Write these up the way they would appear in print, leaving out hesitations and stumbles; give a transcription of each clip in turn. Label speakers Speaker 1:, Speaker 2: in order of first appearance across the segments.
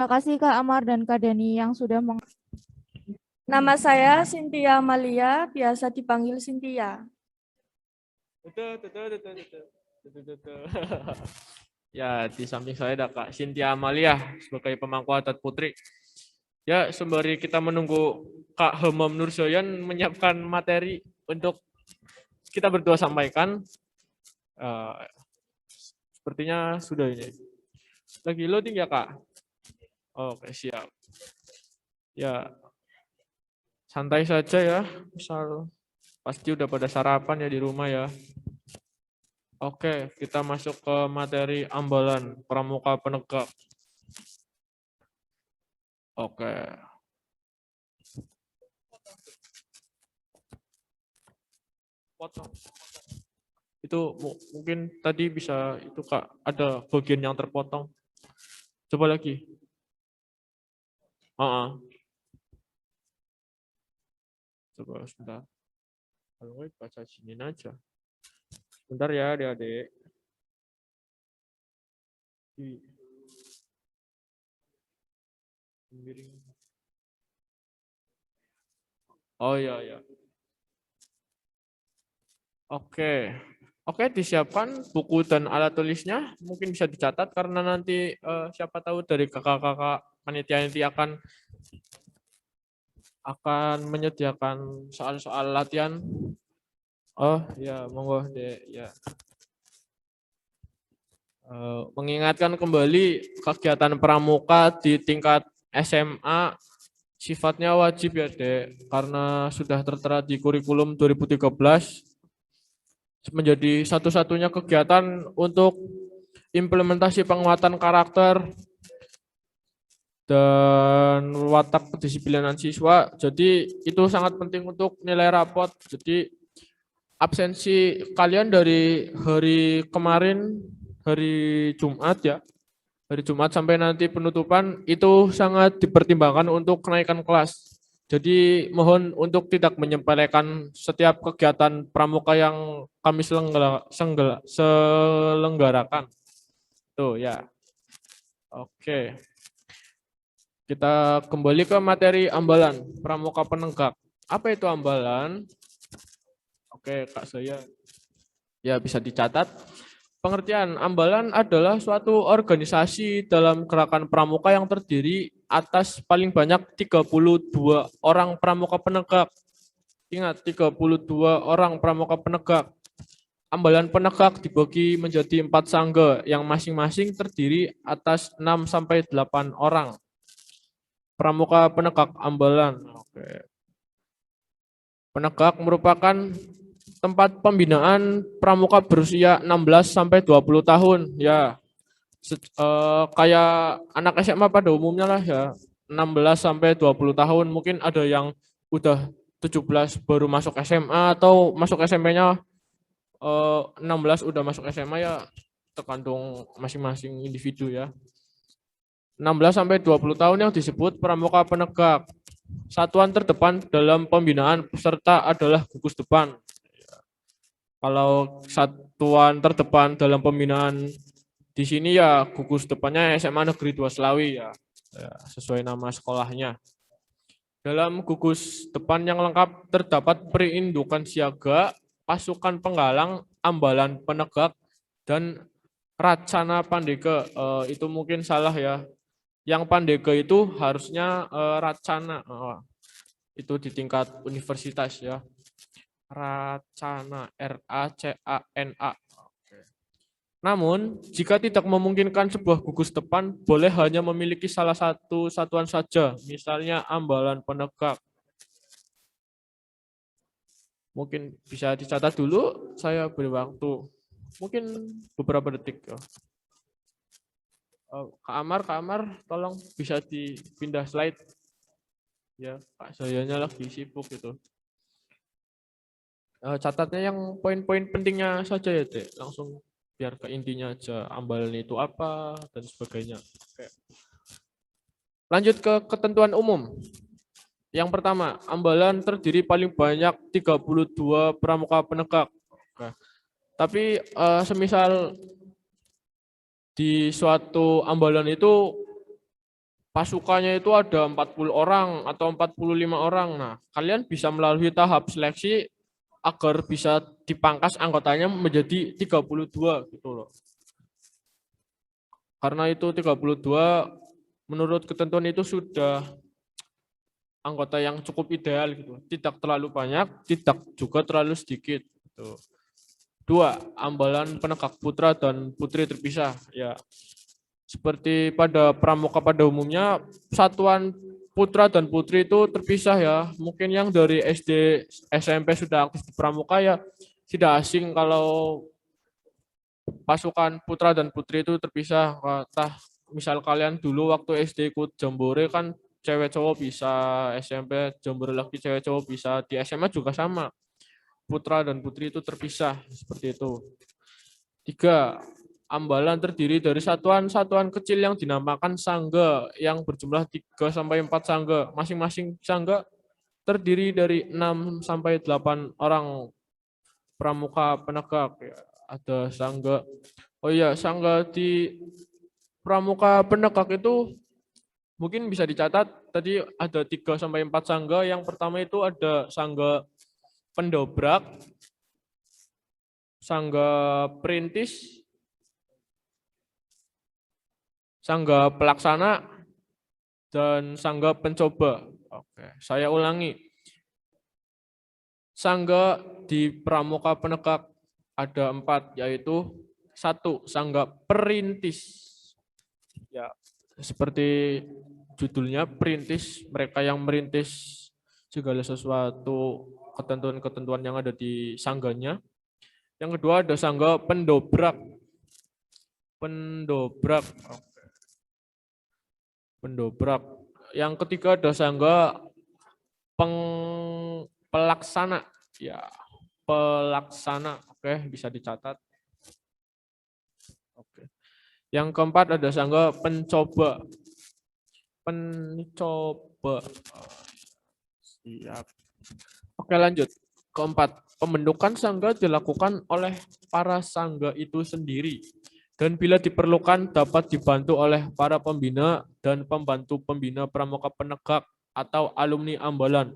Speaker 1: Terima kasih Kak Amar dan Kak Dani yang sudah
Speaker 2: Nama saya Cynthia Amalia, biasa dipanggil Cynthia.
Speaker 3: Ya, di samping saya ada Kak Cynthia Amalia sebagai pemangku adat putri. Ya, sembari kita menunggu Kak Hemam Nursoyan menyiapkan materi untuk kita berdua sampaikan. Sepertinya sudah ini. Lagi loading ya Kak? Oke, siap. Ya, santai saja ya. Misal pasti udah pada sarapan ya di rumah ya. Oke, kita masuk ke materi ambalan pramuka penegak. Oke. Potong. Itu mungkin tadi bisa itu Kak, ada bagian yang terpotong. Coba lagi. Coba sebentar. Kalau baca sini aja. Bentar ya adik-adik. Oh iya ya. Oke. Oke, disiapkan buku dan alat tulisnya. Mungkin bisa dicatat karena nanti siapa tahu dari kakak-kakak panitia nanti akan menyediakan soal-soal latihan. Oh ya, monggo Dek ya. Mengingatkan kembali kegiatan pramuka di tingkat SMA sifatnya wajib ya Dek, karena sudah tertera di kurikulum 2013 menjadi satu-satunya kegiatan untuk implementasi penguatan karakter dan watak kedisiplinan siswa. Jadi itu sangat penting untuk nilai rapot. Jadi absensi kalian dari hari kemarin, hari Jumat ya, hari Jumat sampai nanti penutupan itu sangat dipertimbangkan untuk kenaikan kelas. Jadi mohon untuk tidak menyepelekan setiap kegiatan pramuka yang kami selenggarakan. Tuh ya. Oke. Kita kembali ke materi ambalan pramuka penegak. Apa itu ambalan? Oke, Kak saya. Ya bisa dicatat. Pengertian ambalan adalah suatu organisasi dalam gerakan pramuka yang terdiri atas paling banyak 32 orang pramuka penegak. Ingat, 32 orang pramuka penegak. Ambalan penegak dibagi menjadi 4 sangga yang masing-masing terdiri atas 6-8 orang. Pramuka penegak ambalan. Oke. Penegak merupakan tempat pembinaan pramuka berusia 16-20 tahun ya. Kayak anak SMA pada umumnya lah ya. 16-20 tahun, mungkin ada yang udah 17 baru masuk SMA atau masuk SMP-nya 16 udah masuk SMA ya, tergantung masing-masing individu ya. 16-20 tahun yang disebut pramuka penegak. Satuan terdepan dalam pembinaan peserta adalah gugus depan. Kalau satuan terdepan dalam pembinaan di sini ya gugus depannya SMA Negeri 2 Selawi ya, sesuai nama sekolahnya. Dalam gugus depan yang lengkap terdapat perindukan siaga, pasukan penggalang, ambalan penegak, dan racana pandega. Itu mungkin salah ya. Yang pandega itu harusnya racana. Itu di tingkat universitas ya. Racana, RACANA. Namun, jika tidak memungkinkan sebuah gugus depan, boleh hanya memiliki salah satu satuan saja, misalnya ambalan penegak. Mungkin bisa dicatat dulu, saya beri waktu. Mungkin beberapa detik. Kak Amar, tolong bisa dipindah slide. Ya, Kak sayanya lagi sibuk gitu. Catatnya yang poin-poin pentingnya saja ya, Dek. Langsung biar ke intinya aja, ambalan itu apa dan sebagainya. Oke. Lanjut ke ketentuan umum. Yang pertama, ambalan terdiri paling banyak 32 pramuka penegak. Oke. Tapi semisal di suatu ambalan itu pasukannya itu ada 40 orang atau 45 orang. Nah, kalian bisa melalui tahap seleksi agar bisa dipangkas anggotanya menjadi 32 gitu loh. Karena itu 32 menurut ketentuan itu sudah anggota yang cukup ideal gitu. Tidak terlalu banyak, tidak juga terlalu sedikit gitu. 2, ambalan penegak putra dan putri terpisah. Ya, seperti pada pramuka pada umumnya, satuan putra dan putri itu terpisah ya. Mungkin yang dari SD, SMP sudah aktif di pramuka ya tidak asing kalau pasukan putra dan putri itu terpisah. Entah misal kalian dulu waktu SD ikut jambore kan cewek cowok bisa, SMP jambore lagi cewek cowok bisa, di SMA juga sama. Putra dan putri itu terpisah seperti itu. 3, ambalan terdiri dari satuan-satuan kecil yang dinamakan sangga yang berjumlah 3 sampai 4 sangga. Masing-masing sangga terdiri dari 6 sampai 8 orang pramuka penegak. Ya, ada sangga. Oh iya, sangga di pramuka penegak itu mungkin bisa dicatat tadi ada 3 sampai 4 sangga. Yang pertama itu ada sangga pendobrak, sangga perintis, sangga pelaksana, dan sangga pencoba. Oke, saya ulangi. Sangga di pramuka penegak ada 4, yaitu 1, sangga perintis. Ya, seperti judulnya perintis, mereka yang merintis segala sesuatu ketentuan-ketentuan yang ada di sangganya. Yang kedua ada sangga pendobrak. Pendobrak. Oke. Pendobrak. Yang ketiga ada sangga pelaksana. Ya, pelaksana. Oke, bisa dicatat. Oke. Yang keempat ada sangga pencoba. Pencoba. Siap. Oke, lanjut. Keempat, pembentukan sangga dilakukan oleh para sangga itu sendiri. Dan bila diperlukan dapat dibantu oleh para pembina dan pembantu pembina pramuka penegak atau alumni ambalan.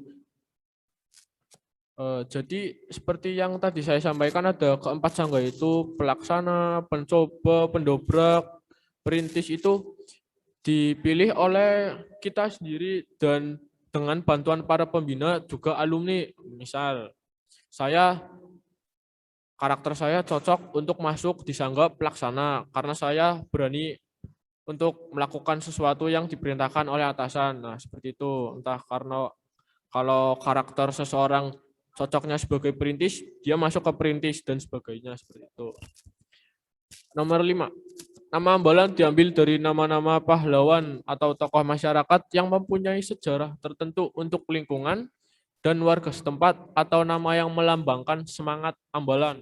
Speaker 3: Jadi seperti yang tadi saya sampaikan ada keempat sangga itu pelaksana, pencoba, pendobrak, perintis itu dipilih oleh kita sendiri dan dengan bantuan para pembina juga alumni. Misal karakter saya cocok untuk masuk di sangga pelaksana karena saya berani untuk melakukan sesuatu yang diperintahkan oleh atasan. Nah, seperti itu. Entah karena kalau karakter seseorang cocoknya sebagai perintis, dia masuk ke perintis dan sebagainya seperti itu. Nomor 5. Nama ambalan diambil dari nama-nama pahlawan atau tokoh masyarakat yang mempunyai sejarah tertentu untuk lingkungan dan warga setempat atau nama yang melambangkan semangat ambalan.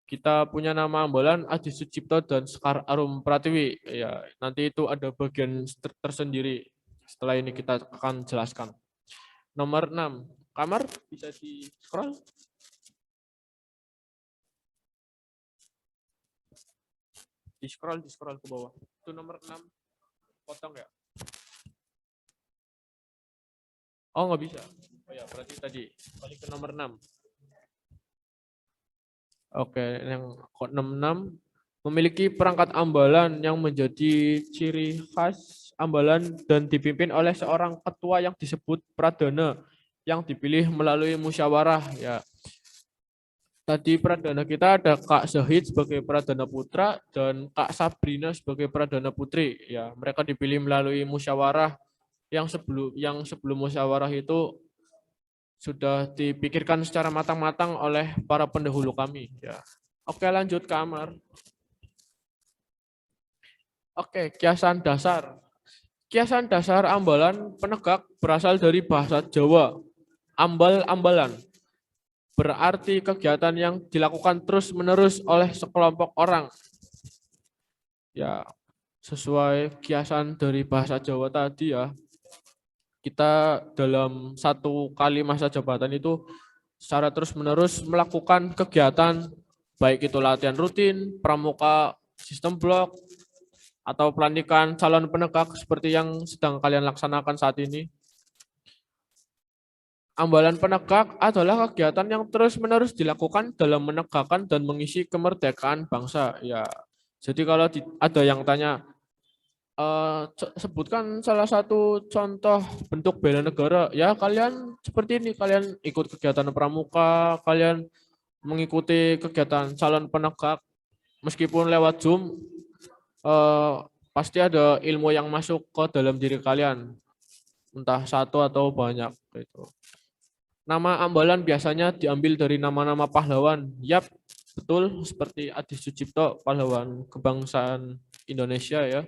Speaker 3: Kita punya nama ambalan Adi Sucipto dan Sekar Arum Pratiwi. Ya, nanti itu ada bagian tersendiri. Setelah ini kita akan jelaskan. Nomor 6. Kamar bisa di-scroll. Di-scroll ke bawah. Itu nomor 6. Potong ya. Oh, nggak bisa. Oh ya, berarti tadi balik ke nomor 6. Oke, yang 66 memiliki perangkat ambalan yang menjadi ciri khas ambalan dan dipimpin oleh seorang ketua yang disebut pradana yang dipilih melalui musyawarah ya. Tadi pradana kita ada Kak Zahid sebagai pradana putra dan Kak Sabrina sebagai pradana putri ya. Mereka dipilih melalui musyawarah yang sebelum musyawarah itu sudah dipikirkan secara matang-matang oleh para pendahulu kami. Ya. Oke, lanjut ke Amar. Oke, kiasan dasar. Kiasan dasar ambalan penegak berasal dari bahasa Jawa. Ambal-ambalan berarti kegiatan yang dilakukan terus-menerus oleh sekelompok orang. Ya, sesuai kiasan dari bahasa Jawa tadi ya. Kita dalam satu kali masa jabatan itu secara terus-menerus melakukan kegiatan, baik itu latihan rutin, pramuka, sistem blok, atau pelantikan calon penegak seperti yang sedang kalian laksanakan saat ini. Ambalan penegak adalah kegiatan yang terus-menerus dilakukan dalam menegakkan dan mengisi kemerdekaan bangsa. Ya, jadi kalau ada yang tanya, sebutkan salah satu contoh bentuk bela negara. Ya, kalian seperti ini, kalian ikut kegiatan pramuka, kalian mengikuti kegiatan calon penegak, meskipun lewat Zoom, pasti ada ilmu yang masuk ke dalam diri kalian, entah satu atau banyak. Gitu. Nama ambalan biasanya diambil dari nama-nama pahlawan. Yap, betul, seperti Adi Sucipto, pahlawan kebangsaan Indonesia ya.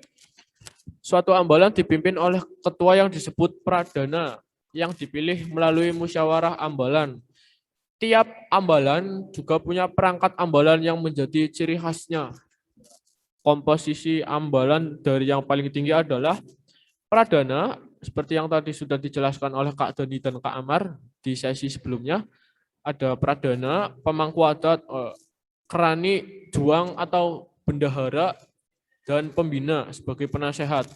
Speaker 3: Suatu ambalan dipimpin oleh ketua yang disebut pradana, yang dipilih melalui musyawarah ambalan. Tiap ambalan juga punya perangkat ambalan yang menjadi ciri khasnya. Komposisi ambalan dari yang paling tinggi adalah pradana, seperti yang tadi sudah dijelaskan oleh Kak Dani dan Kak Amar di sesi sebelumnya. Ada pradana, pemangku adat, kerani, juang atau bendahara, dan pembina sebagai penasehat.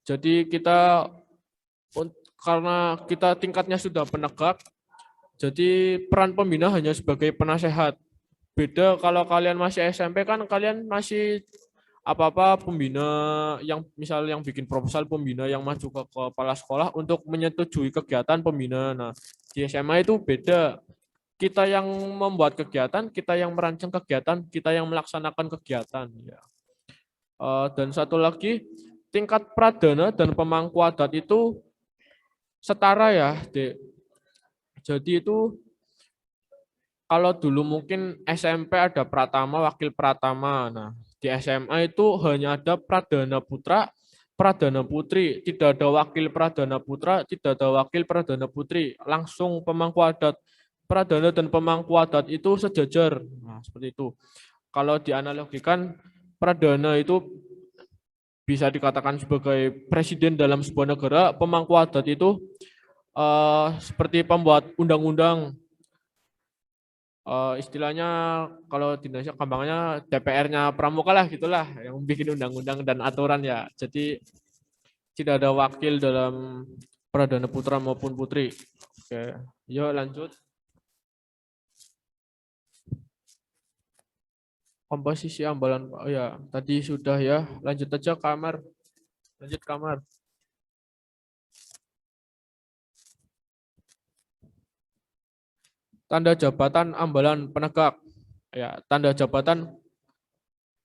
Speaker 3: Jadi kita, karena kita tingkatnya sudah penegak, jadi peran pembina hanya sebagai penasehat. Beda kalau kalian masih SMP kan kalian masih apa-apa pembina, yang misal yang bikin proposal pembina yang maju ke kepala sekolah untuk menyetujui kegiatan pembina. Nah, di SMA itu beda. Kita yang membuat kegiatan, kita yang merancang kegiatan, kita yang melaksanakan kegiatan. Ya. Dan satu lagi, tingkat pradana dan pemangku adat itu setara ya, Dek. Jadi itu kalau dulu mungkin SMP ada pratama, wakil pratama. Nah, di SMA itu hanya ada pradana putra, pradana putri. Tidak ada wakil pradana putra, tidak ada wakil pradana putri. Langsung pemangku adat. Pradana dan pemangku adat itu sejajar. Nah, seperti itu. Kalau dianalogikan, pradana itu bisa dikatakan sebagai presiden dalam sebuah negara. Pemangku adat itu seperti pembuat undang-undang. Istilahnya kalau di Indonesia gampangnya DPR-nya pramuka lah gitulah, yang bikin undang-undang dan aturan ya. Jadi tidak ada wakil dalam pradana putra maupun putri. Oke, yuk lanjut. Komposisi ambalan, oh ya tadi sudah ya. Lanjut aja Kamar. Lanjut Kamar. Tanda jabatan ambalan penegak. Ya, tanda jabatan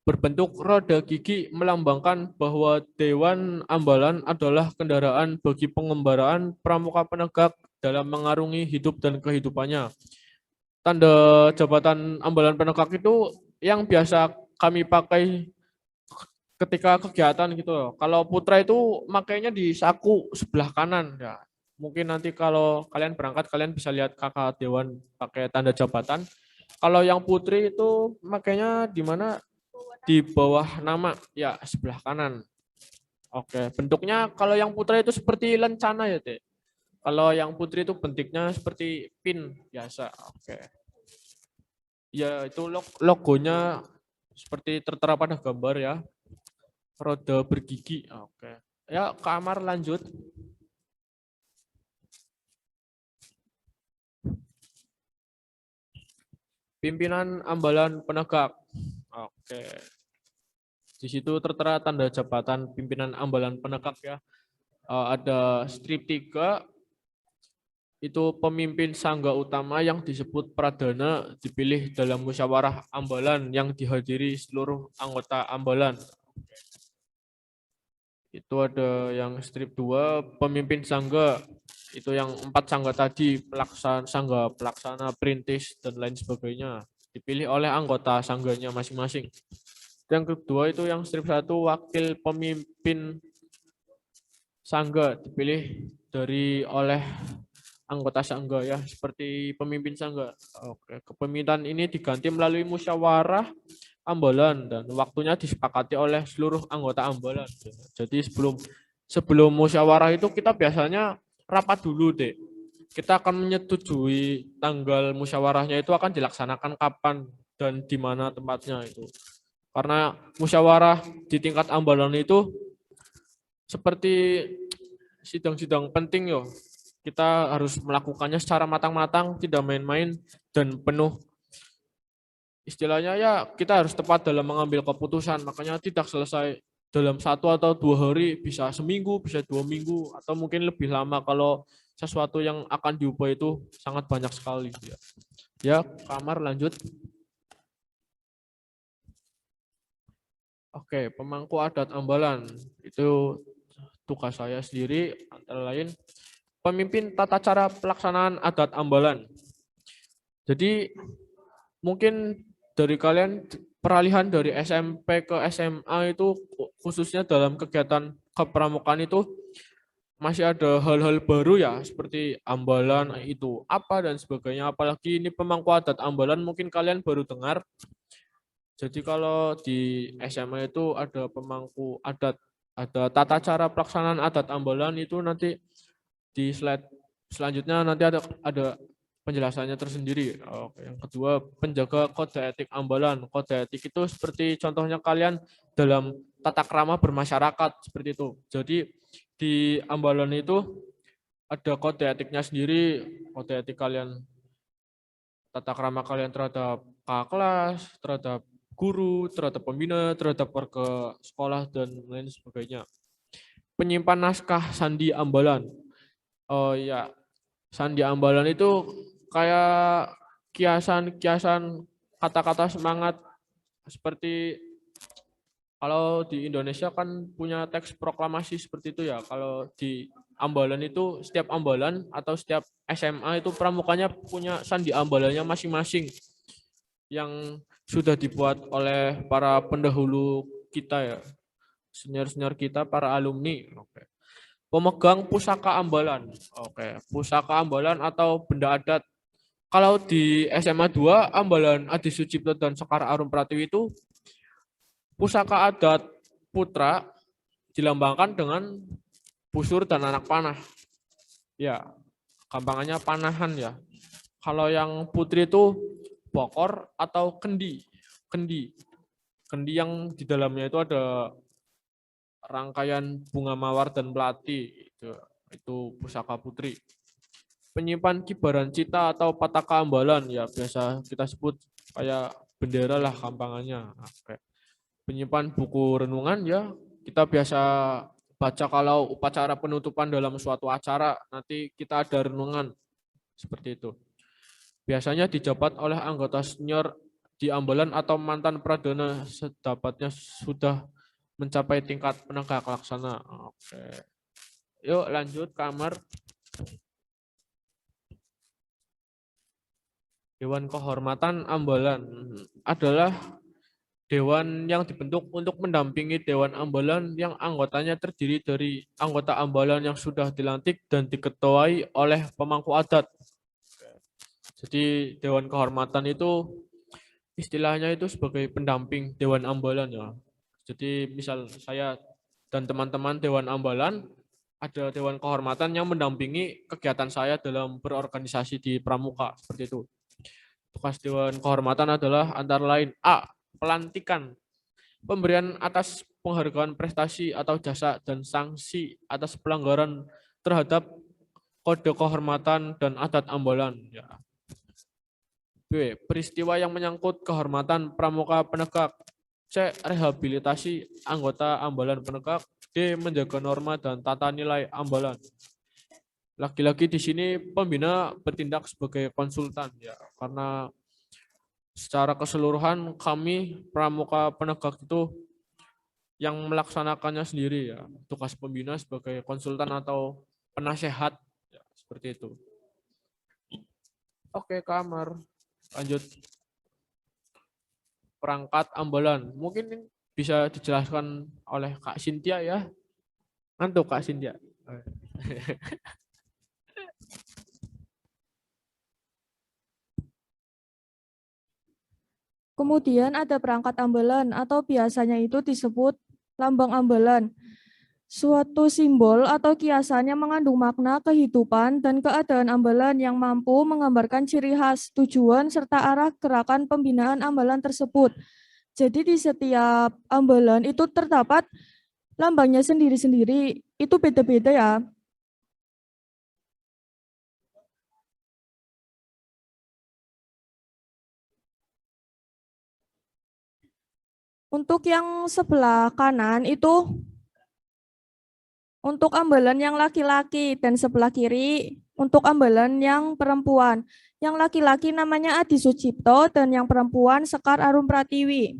Speaker 3: berbentuk roda gigi melambangkan bahwa Dewan Ambalan adalah kendaraan bagi pengembaraan pramuka penegak dalam mengarungi hidup dan kehidupannya. Tanda jabatan ambalan penegak itu yang biasa kami pakai ketika kegiatan gitu loh. Kalau putra itu makainya di saku sebelah kanan ya. Mungkin nanti kalau kalian berangkat kalian bisa lihat kakak Dewan pakai tanda jabatan. Kalau yang putri itu makainya di mana? Di bawah nama ya, sebelah kanan. Oke, bentuknya kalau yang putra itu seperti lencana ya, Dek. Kalau yang putri itu bentuknya seperti pin biasa. Oke. Ya, itu logonya seperti tertera pada gambar ya. Roda bergigi. Oke. Ya, Kamar lanjut. Pimpinan ambalan penegak. Oke. Di situ tertera tanda jabatan pimpinan ambalan penegak ya. Ada strip 3, itu pemimpin sangga utama yang disebut pradana dipilih dalam musyawarah ambalan yang dihadiri seluruh anggota ambalan. Itu ada yang strip 2, pemimpin sangga. Itu yang 4 sangga tadi, sangga pelaksana, perintis, dan lain sebagainya. Dipilih oleh anggota sangganya masing-masing. Yang kedua itu yang strip 1, wakil pemimpin sangga dipilih oleh anggota sangga ya, seperti pemimpin sangga. Oke, kepemimpinan ini diganti melalui musyawarah ambalan dan waktunya disepakati oleh seluruh anggota ambalan. Jadi sebelum musyawarah itu kita biasanya rapat dulu, Dek. Kita akan menyetujui tanggal musyawarahnya itu akan dilaksanakan kapan dan di mana tempatnya itu. Karena musyawarah di tingkat ambalan itu seperti sidang-sidang penting yo. Kita harus melakukannya secara matang-matang, tidak main-main dan penuh. Istilahnya ya kita harus tepat dalam mengambil keputusan, makanya tidak selesai dalam 1 atau 2 hari, bisa seminggu, bisa 2 minggu, atau mungkin lebih lama kalau sesuatu yang akan diubah itu sangat banyak sekali. Ya, Kamar lanjut. Oke, pemangku adat ambalan itu tugas saya sendiri, antara lain pemimpin tata cara pelaksanaan adat ambalan. Jadi mungkin dari kalian peralihan dari SMP ke SMA itu khususnya dalam kegiatan kepramukaan itu masih ada hal-hal baru ya, seperti ambalan itu apa dan sebagainya. Apalagi ini pemangku adat ambalan mungkin kalian baru dengar. Jadi kalau di SMA itu ada pemangku adat, ada tata cara pelaksanaan adat ambalan itu nanti di slide selanjutnya nanti ada penjelasannya tersendiri. Oke. Yang kedua, penjaga kode etik ambalan. Kode etik itu seperti contohnya kalian dalam tata krama bermasyarakat seperti itu. Jadi di ambalan itu ada kode etiknya sendiri, kode etik kalian, tata krama kalian terhadap kakak kelas, terhadap guru, terhadap pembina, terhadap warga sekolah, dan lain sebagainya. Penyimpan naskah sandi ambalan. Oh ya, sandi ambalan itu kayak kiasan-kiasan kata-kata semangat, seperti kalau di Indonesia kan punya teks proklamasi seperti itu ya. Kalau di ambalan itu setiap ambalan atau setiap SMA itu pramukanya punya sandi ambalannya masing-masing yang sudah dibuat oleh para pendahulu kita ya, senior-senior kita, para alumni. Oke. Pemegang pusaka ambalan. Oke, pusaka ambalan atau benda adat. Kalau di SMA 2, ambalan Adi Sucipto dan Sekar Arum Pratiwi itu pusaka adat putra dilambangkan dengan busur dan anak panah. Ya, gampangannya panahan ya. Kalau yang putri itu bokor atau kendi. Kendi yang di dalamnya itu ada rangkaian bunga mawar dan melati. Itu pusaka putri. Penyimpan kibaran cita atau pataka ambalan, ya biasa kita sebut kayak bendera lah gampangannya. Oke. Penyimpan buku renungan, ya kita biasa baca kalau upacara penutupan dalam suatu acara, nanti kita ada renungan seperti itu. Biasanya dijabat oleh anggota senior di ambalan atau mantan pradana sedapatnya sudah mencapai tingkat penegak laksana. Oke. Yuk lanjut Kamar. Dewan Kehormatan Ambalan adalah dewan yang dibentuk untuk mendampingi Dewan Ambalan yang anggotanya terdiri dari anggota ambalan yang sudah dilantik dan diketuai oleh pemangku adat. Jadi Dewan Kehormatan itu istilahnya itu sebagai pendamping Dewan Ambalan ya. Jadi misal saya dan teman-teman Dewan Ambalan, ada Dewan Kehormatan yang mendampingi kegiatan saya dalam berorganisasi di Pramuka seperti itu. Tugas Dewan Kehormatan adalah antara lain A. Pelantikan, pemberian atas penghargaan prestasi atau jasa dan sanksi atas pelanggaran terhadap kode kehormatan dan adat ambalan. Ya. B. Peristiwa yang menyangkut kehormatan pramuka penegak. C. Rehabilitasi anggota ambalan penegak. D. Menjaga norma dan tata nilai ambalan. Lagi-lagi di sini pembina bertindak sebagai konsultan ya, karena secara keseluruhan kami pramuka penegak itu yang melaksanakannya sendiri ya. Tugas pembina sebagai konsultan atau penasehat ya, seperti itu. Oke, Kamar. Lanjut. Perangkat ambalan. Mungkin bisa dijelaskan oleh Kak Cynthia ya. Ngantuk Kak Cynthia.
Speaker 2: Kemudian ada perangkat ambalan atau biasanya itu disebut lambang ambalan. Suatu simbol atau kiasan yang mengandung makna kehidupan dan keadaan ambalan yang mampu menggambarkan ciri khas, tujuan, serta arah gerakan pembinaan ambalan tersebut. Jadi di setiap ambalan itu terdapat lambangnya sendiri-sendiri, itu beda-beda ya. Untuk yang sebelah kanan itu untuk ambalan yang laki-laki dan sebelah kiri untuk ambalan yang perempuan. Yang laki-laki namanya Adi Sucipto dan yang perempuan Sekar Arum Pratiwi.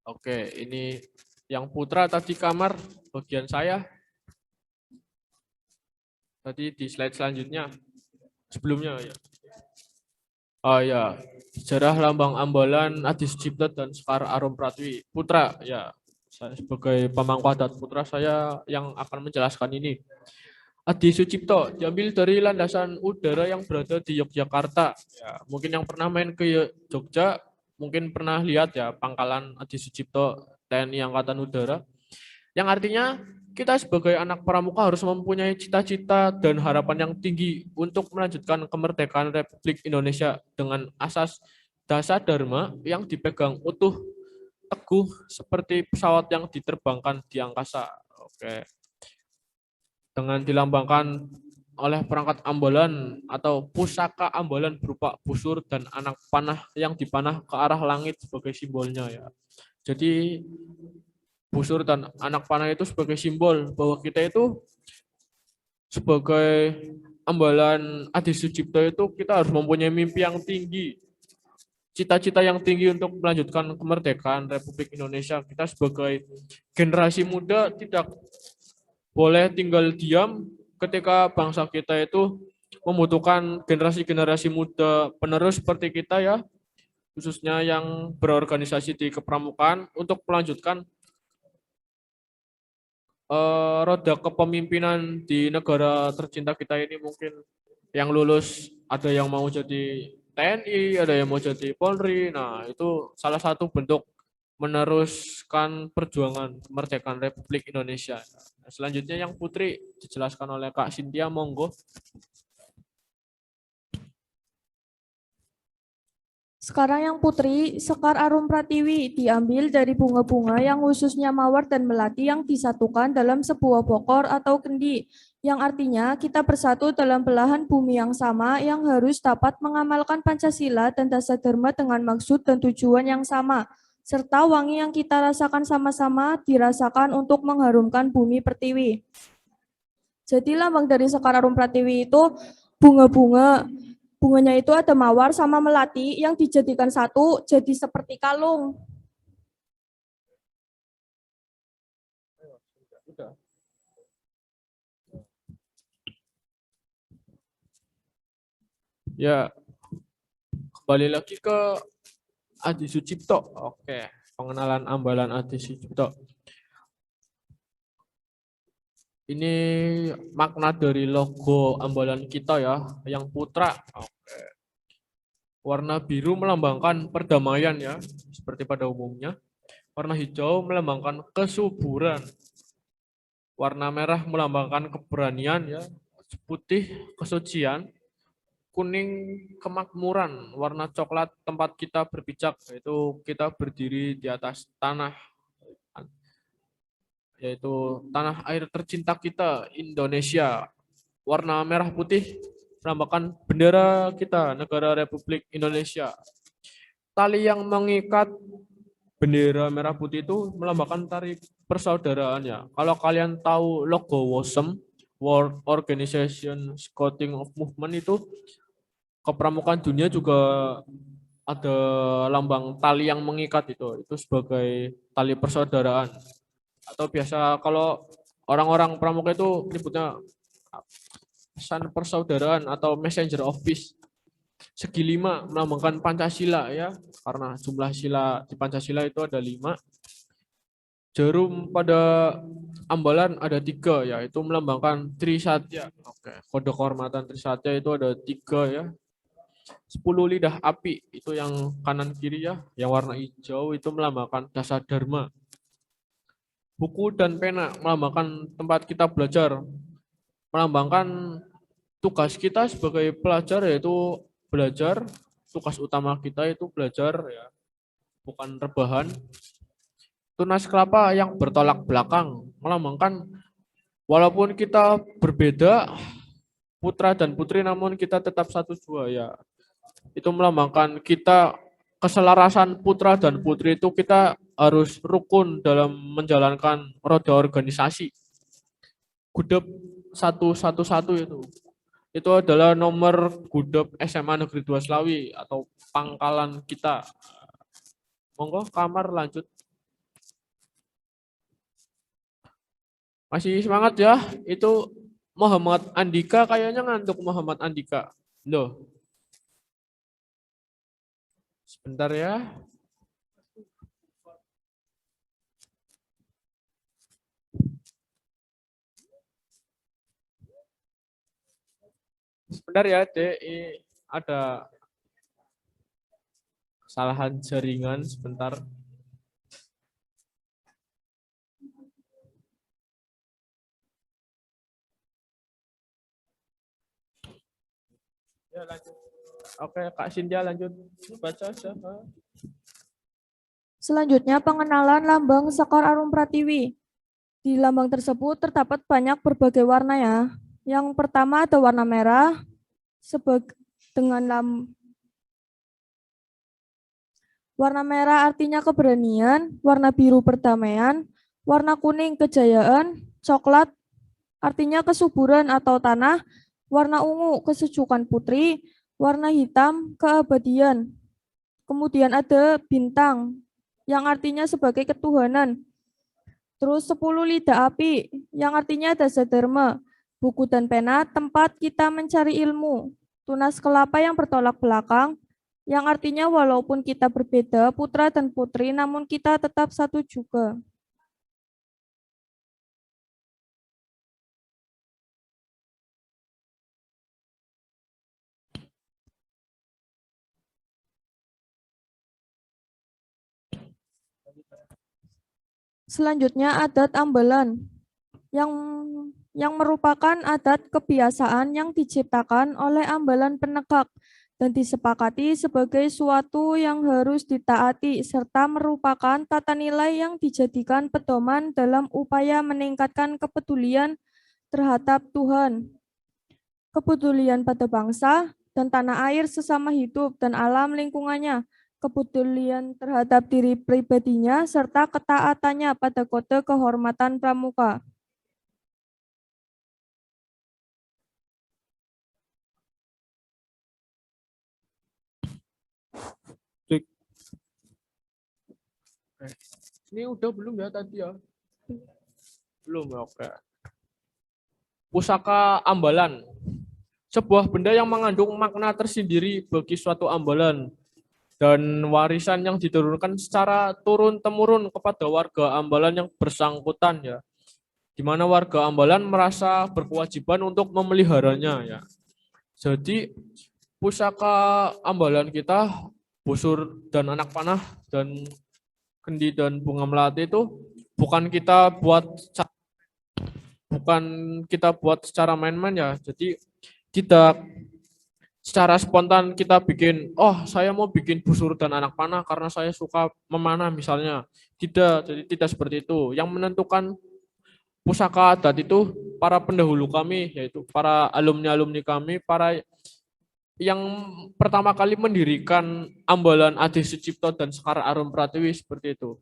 Speaker 3: Oke, ini yang putra tadi kamar bagian saya. Tadi di slide selanjutnya. Sebelumnya ya. Oh ya, sejarah lambang ambalan Adi Sucipto dan Sekar Arum Pratiwi. Putra, ya. Saya sebagai pemangku adat putra saya yang akan menjelaskan ini. Adi Sucipto diambil dari landasan udara yang berada di Yogyakarta. Ya, mungkin yang pernah main ke Jogja, mungkin pernah lihat ya pangkalan Adi Sucipto TNI Angkatan Udara. Yang artinya kita sebagai anak pramuka harus mempunyai cita-cita dan harapan yang tinggi untuk melanjutkan kemerdekaan Republik Indonesia dengan asas dasar dharma yang dipegang utuh teguh seperti pesawat yang diterbangkan di angkasa. Oke. Dengan dilambangkan oleh perangkat ambalan atau pusaka ambalan berupa busur dan anak panah yang dipanah ke arah langit sebagai simbolnya ya. Jadi busur dan anak panah itu sebagai simbol bahwa kita itu sebagai ambalan Adi Sucipto itu kita harus mempunyai mimpi yang tinggi, cita-cita yang tinggi untuk melanjutkan kemerdekaan Republik Indonesia. Kita sebagai generasi muda tidak boleh tinggal diam ketika bangsa kita itu membutuhkan generasi-generasi muda penerus seperti kita ya, khususnya yang berorganisasi di kepramukaan untuk melanjutkan roda kepemimpinan di negara tercinta kita ini. Mungkin yang lulus ada yang mau jadi TNI, ada yang mau jadi Polri. Nah, itu salah satu bentuk meneruskan perjuangan kemerdekaan Republik Indonesia. Nah, selanjutnya yang putri dijelaskan oleh Kak Cynthia, monggo.
Speaker 2: Sekarang yang putri, Sekar Arum Pratiwi diambil dari bunga-bunga yang khususnya mawar dan melati yang disatukan dalam sebuah bokor atau kendi, yang artinya kita bersatu dalam belahan bumi yang sama yang harus dapat mengamalkan Pancasila dan dasar dharma dengan maksud dan tujuan yang sama, serta wangi yang kita rasakan sama-sama dirasakan untuk mengharumkan bumi pertiwi. Jadi lambang dari Sekar Arum Pratiwi itu bunga-bunga. Bunganya itu ada mawar sama melati yang dijadikan satu jadi seperti kalung.
Speaker 3: Ya, kembali lagi ke Adi Sucipto. Oke, pengenalan ambalan Adi Sucipto. Ini makna dari logo ambalan kita ya, yang putra. Oke. Warna biru melambangkan perdamaian ya, seperti pada umumnya. Warna hijau melambangkan kesuburan. Warna merah melambangkan keberanian ya. Putih kesucian. Kuning kemakmuran. Warna coklat tempat kita berpijak, yaitu kita berdiri di atas tanah, yaitu tanah air tercinta kita, Indonesia. Warna merah putih melambangkan bendera kita, negara Republik Indonesia. Tali yang mengikat bendera merah putih itu melambangkan tali persaudaraan ya. Kalau kalian tahu logo WOSM, World Organization Scouting of Movement, itu kepramukaan dunia juga ada lambang tali yang mengikat itu sebagai tali persaudaraan. Atau biasa kalau orang-orang pramuka itu menyebutnya pesan persaudaraan atau messenger of peace. Segi 5 melambangkan Pancasila ya, karena jumlah sila di Pancasila itu ada 5. Jarum pada ambalan ada 3, yaitu melambangkan Trisatya. Oke, kode kehormatan Trisatya itu ada 3 ya. 10 lidah api itu yang kanan kiri ya, yang warna hijau itu melambangkan dasar dharma. Buku dan pena melambangkan tempat kita belajar, melambangkan tugas kita sebagai pelajar yaitu belajar, tugas utama kita itu belajar ya, bukan rebahan. Tunas kelapa yang bertolak belakang melambangkan walaupun kita berbeda putra dan putri namun kita tetap satu jua ya. Itu melambangkan kita keselarasan putra dan putri itu kita harus rukun dalam menjalankan roda organisasi. Gudep 111 itu adalah nomor gudep SMA Negeri 2 Slawi atau pangkalan kita. Monggo kamar lanjut. Masih semangat ya? Itu Muhammad Andika kayaknya ngantuk Muhammad Andika. Loh. Sebentar ya. Sebentar ya, Dek. Ada kesalahan jaringan sebentar. Ya, lanjut. Oke, Kak Sindia lanjut. Baca aja.
Speaker 2: Selanjutnya pengenalan lambang Sekar Arum Pratiwi. Di lambang tersebut terdapat banyak berbagai warna ya. Yang pertama ada warna merah warna merah artinya keberanian, warna biru perdamaian, warna kuning kejayaan, coklat artinya kesuburan atau tanah, warna ungu kesejukan putri, warna hitam keabadian. Kemudian ada bintang yang artinya sebagai ketuhanan. Terus 10 lidah api yang artinya dasa dharma. Buku dan pena tempat kita mencari ilmu. Tunas kelapa yang bertolak belakang yang artinya walaupun kita berbeda putra dan putri namun kita tetap satu juga. Selanjutnya adat ambalan yang merupakan adat kebiasaan yang diciptakan oleh ambalan penegak dan disepakati sebagai suatu yang harus ditaati serta merupakan tata nilai yang dijadikan pedoman dalam upaya meningkatkan kepedulian terhadap Tuhan, kepedulian pada bangsa dan tanah air sesama hidup dan alam lingkungannya, kepedulian terhadap diri pribadinya, serta ketaatannya pada kode kehormatan pramuka.
Speaker 3: Ini udah belum ya tadi ya? Belum ya, oke. Pusaka ambalan. Sebuah benda yang mengandung makna tersendiri bagi suatu ambalan dan warisan yang diturunkan secara turun-temurun kepada warga ambalan yang bersangkutan ya. Di mana warga ambalan merasa berkewajiban untuk memeliharanya ya. Jadi pusaka ambalan kita busur dan anak panah dan kendi dan bunga melati itu bukan kita buat secara main-main ya. Jadi tidak secara spontan kita bikin, oh saya mau bikin busur dan anak panah karena saya suka memanah misalnya. Tidak, jadi tidak seperti itu. Yang menentukan pusaka adat itu para pendahulu kami, yaitu para alumni-alumni kami, para yang pertama kali mendirikan ambalan Adi Sucipto dan Sekar Arum Pratiwi seperti itu.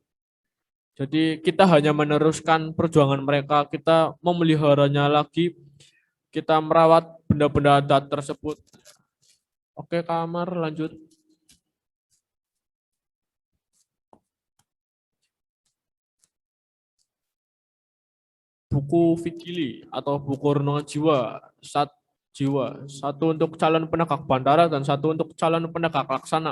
Speaker 3: Jadi kita hanya meneruskan perjuangan mereka, kita memeliharanya lagi, kita merawat benda-benda adat tersebut. Oke, kamar lanjut. Buku Vigili atau buku renungan jiwa, satu untuk calon penegak bandara dan satu untuk calon penegak laksana.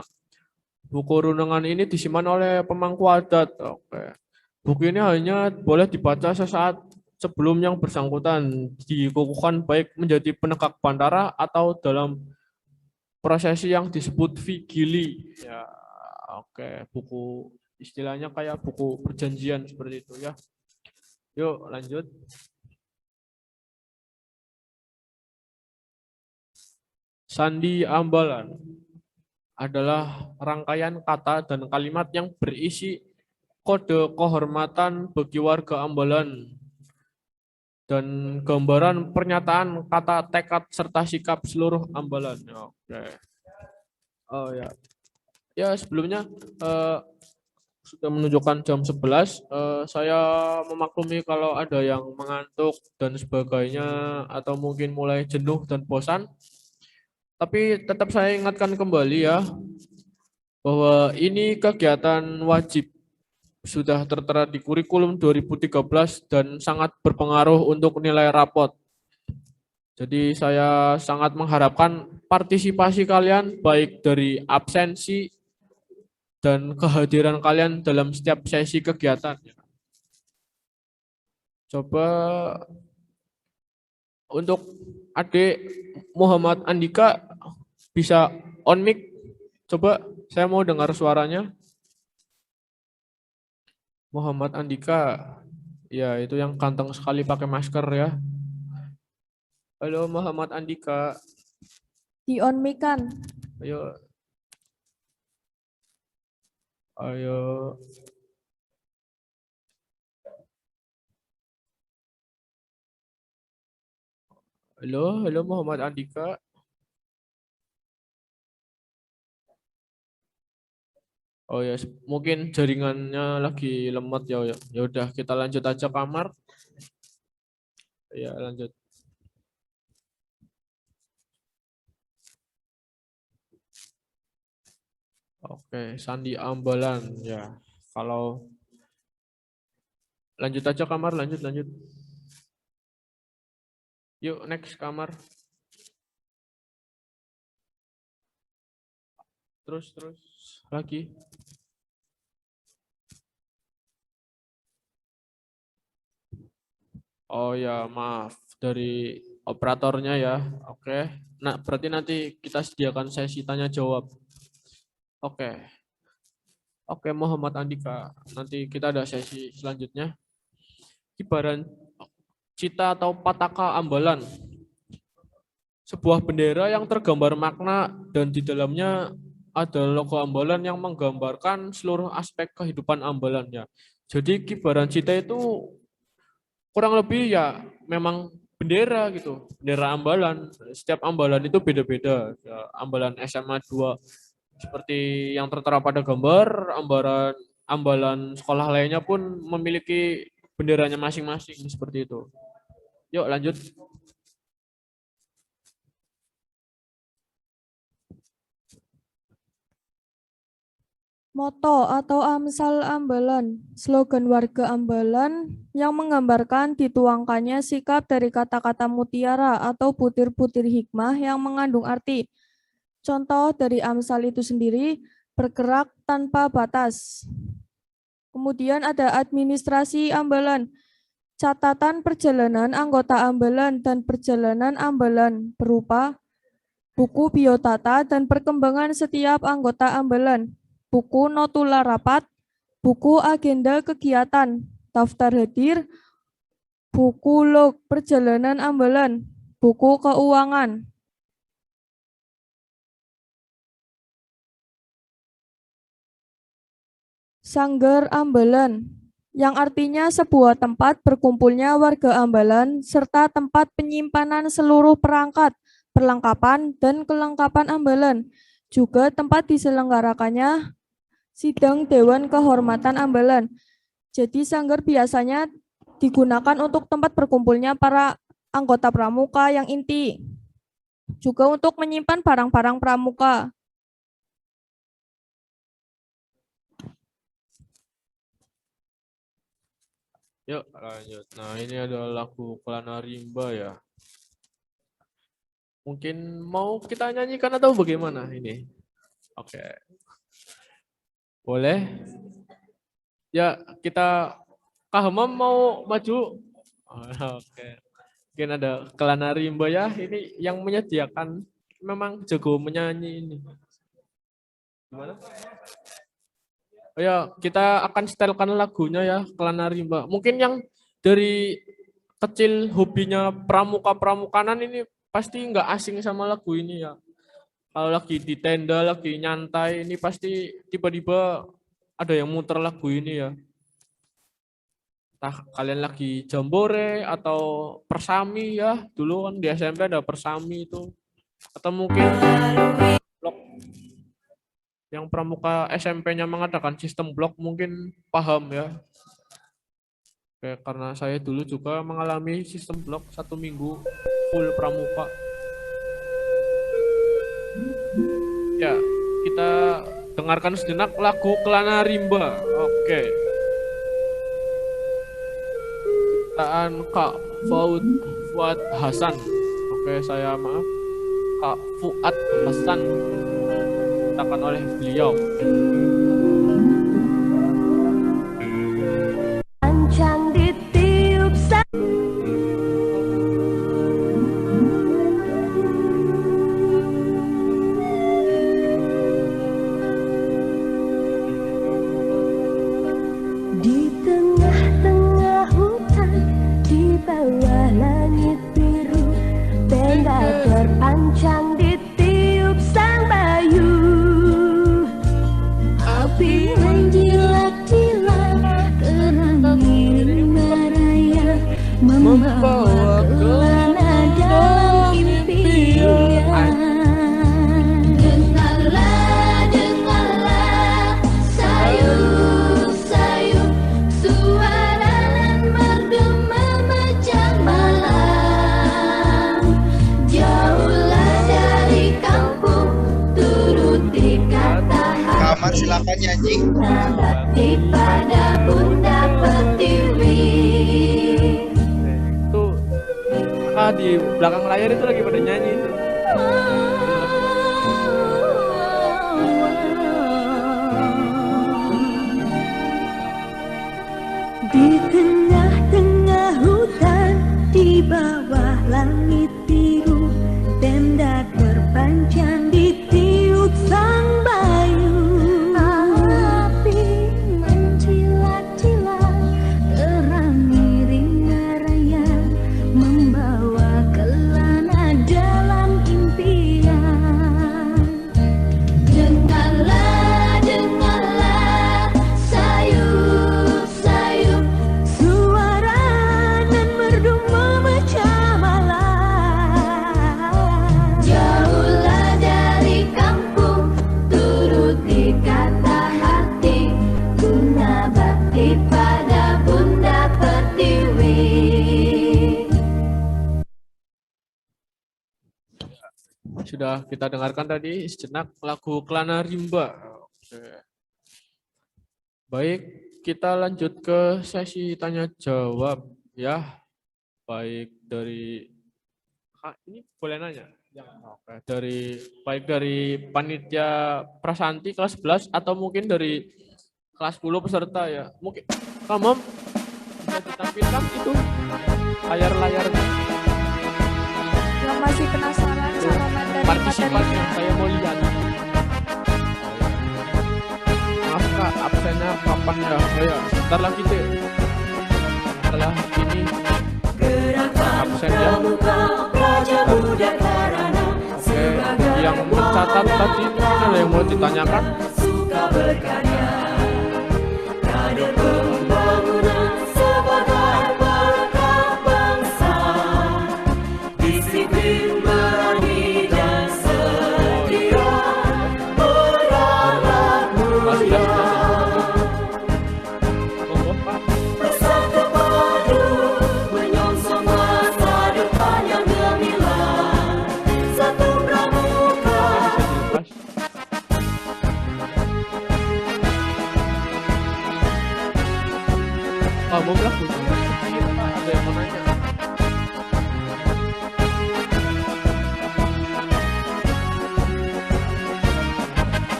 Speaker 3: Buku renungan ini disimpan oleh pemangku adat. Oke. Buku ini hanya boleh dibaca sesaat sebelum yang bersangkutan dikukuhkan baik menjadi penegak bandara atau dalam prosesi yang disebut vigili. Ya, oke, buku istilahnya kayak buku perjanjian seperti itu ya. Yuk, lanjut. Sandi ambalan adalah rangkaian kata dan kalimat yang berisi kode kehormatan bagi warga ambalan dan gambaran pernyataan kata tekad serta sikap seluruh ambalan. Oke. Oh ya. Ya, sebelumnya sudah menunjukkan jam 11. Saya memaklumi kalau ada yang mengantuk dan sebagainya atau mungkin mulai jenuh dan bosan. Tapi tetap saya ingatkan kembali ya bahwa ini kegiatan wajib sudah tertera di kurikulum 2013 dan sangat berpengaruh untuk nilai rapot. Jadi saya sangat mengharapkan partisipasi kalian baik dari absensi dan kehadiran kalian dalam setiap sesi kegiatan. Coba untuk adik Muhammad Andika bisa on mic. Coba saya mau dengar suaranya. Muhammad Andika. Ya, itu yang ganteng sekali pakai masker ya. Halo Muhammad Andika.
Speaker 2: Di on mic kan.
Speaker 3: Ayo. Ayo. Halo Muhammad Andika. Oh ya, mungkin jaringannya lagi lemot ya. Ya udah kita lanjut aja kamar. Ya, lanjut. Oke, Sandi Ambalan ya. Kalau lanjut aja kamar, lanjut. Yuk next kamar. Terus lagi. Oh ya, maaf dari operatornya ya. Oke. Nah, berarti nanti kita sediakan sesi tanya jawab. Oke. Oke, Muhammad Andika. Nanti kita ada sesi selanjutnya. Kibaran cita atau pataka ambalan. Sebuah bendera yang tergambar makna dan di dalamnya ada logo ambalan yang menggambarkan seluruh aspek kehidupan ambalannya. Jadi kibaran cita itu kurang lebih ya memang bendera gitu, bendera ambalan. Setiap ambalan itu beda-beda. Ya, ambalan SMA 2 seperti yang tertera pada gambar, ambalan sekolah lainnya pun memiliki benderanya masing-masing seperti itu. Yuk lanjut.
Speaker 2: Moto atau Amsal Ambalan, slogan warga Ambalan yang menggambarkan dituangkannya sikap dari kata-kata mutiara atau butir-butir hikmah yang mengandung arti. Contoh dari Amsal itu sendiri, bergerak tanpa batas. Kemudian ada administrasi Ambalan, catatan perjalanan anggota Ambalan dan perjalanan Ambalan berupa buku biodata dan perkembangan setiap anggota Ambalan, buku notula rapat, buku agenda kegiatan, daftar hadir, buku log perjalanan ambalan, buku keuangan. Sanggar Ambalan, yang artinya sebuah tempat berkumpulnya warga Ambalan serta tempat penyimpanan seluruh perangkat, perlengkapan, dan kelengkapan Ambalan. Juga tempat diselenggarakannya sidang Dewan Kehormatan Ambalan. Jadi sanggar biasanya digunakan untuk tempat berkumpulnya para anggota pramuka yang inti. Juga untuk menyimpan barang-barang pramuka.
Speaker 3: Yuk lanjut. Nah ini ada lagu Kelana Rimba ya. Mungkin mau kita nyanyikan atau bagaimana ini? Oke. Boleh? Ya kita Kak Hamam mau maju? Oke. Mungkin ada Kelana Rimba ya. Ini yang menyediakan memang jago menyanyi ini. Gimana? Oh ya, kita akan setelkan lagunya ya, Kelana Rimba. Mungkin yang dari kecil hobinya pramuka-pramukanan ini pasti nggak asing sama lagu ini ya. Kalau lagi di tenda, lagi nyantai, ini pasti tiba-tiba ada yang muter lagu ini ya. Entah kalian lagi jambore atau persami ya, dulu kan di SMP ada persami itu. Atau mungkin blok yang pramuka SMP-nya mengadakan sistem blok mungkin paham ya. Oke, karena saya dulu juga mengalami sistem blok 1 minggu full pramuka. Ya, kita dengarkan sejenak lagu Kelana Rimba. Oke. Ciptaan Kak Fuad Hasan. Oke, saya maaf. Kak Fuad Hasan. Diciptakan oleh beliau.
Speaker 4: Silakan nyanyi.
Speaker 5: Pada Bunda Pertiwi.
Speaker 3: Itu di belakang layar itu lagi pada nyanyi itu.
Speaker 5: Di tengah-tengah hutan, di bawah langit biru, tenda terpanjang di tiup sang bayu.
Speaker 3: Sudah kita dengarkan tadi sejenak lagu Kelana Rimba. Oke. Baik, kita lanjut ke sesi tanya jawab ya. Baik dari ini boleh nanya? Oke. Baik dari panitia Prasanti kelas 11 atau mungkin dari kelas 10 peserta ya. Mungkin kamu bisa ditampilkan itu layar-layarnya.
Speaker 2: Yang masih penasaran sama materi
Speaker 3: Partisipannya saya mau lihat. Maaf Kak, absennya kapan ya? Oh ya, sebentar lagi deh. Setelah ini absennya. Oke, yang mencatat tadi mungkin ada yang mau ditanyakan? Mau berlaku? Ada yang mau nanya?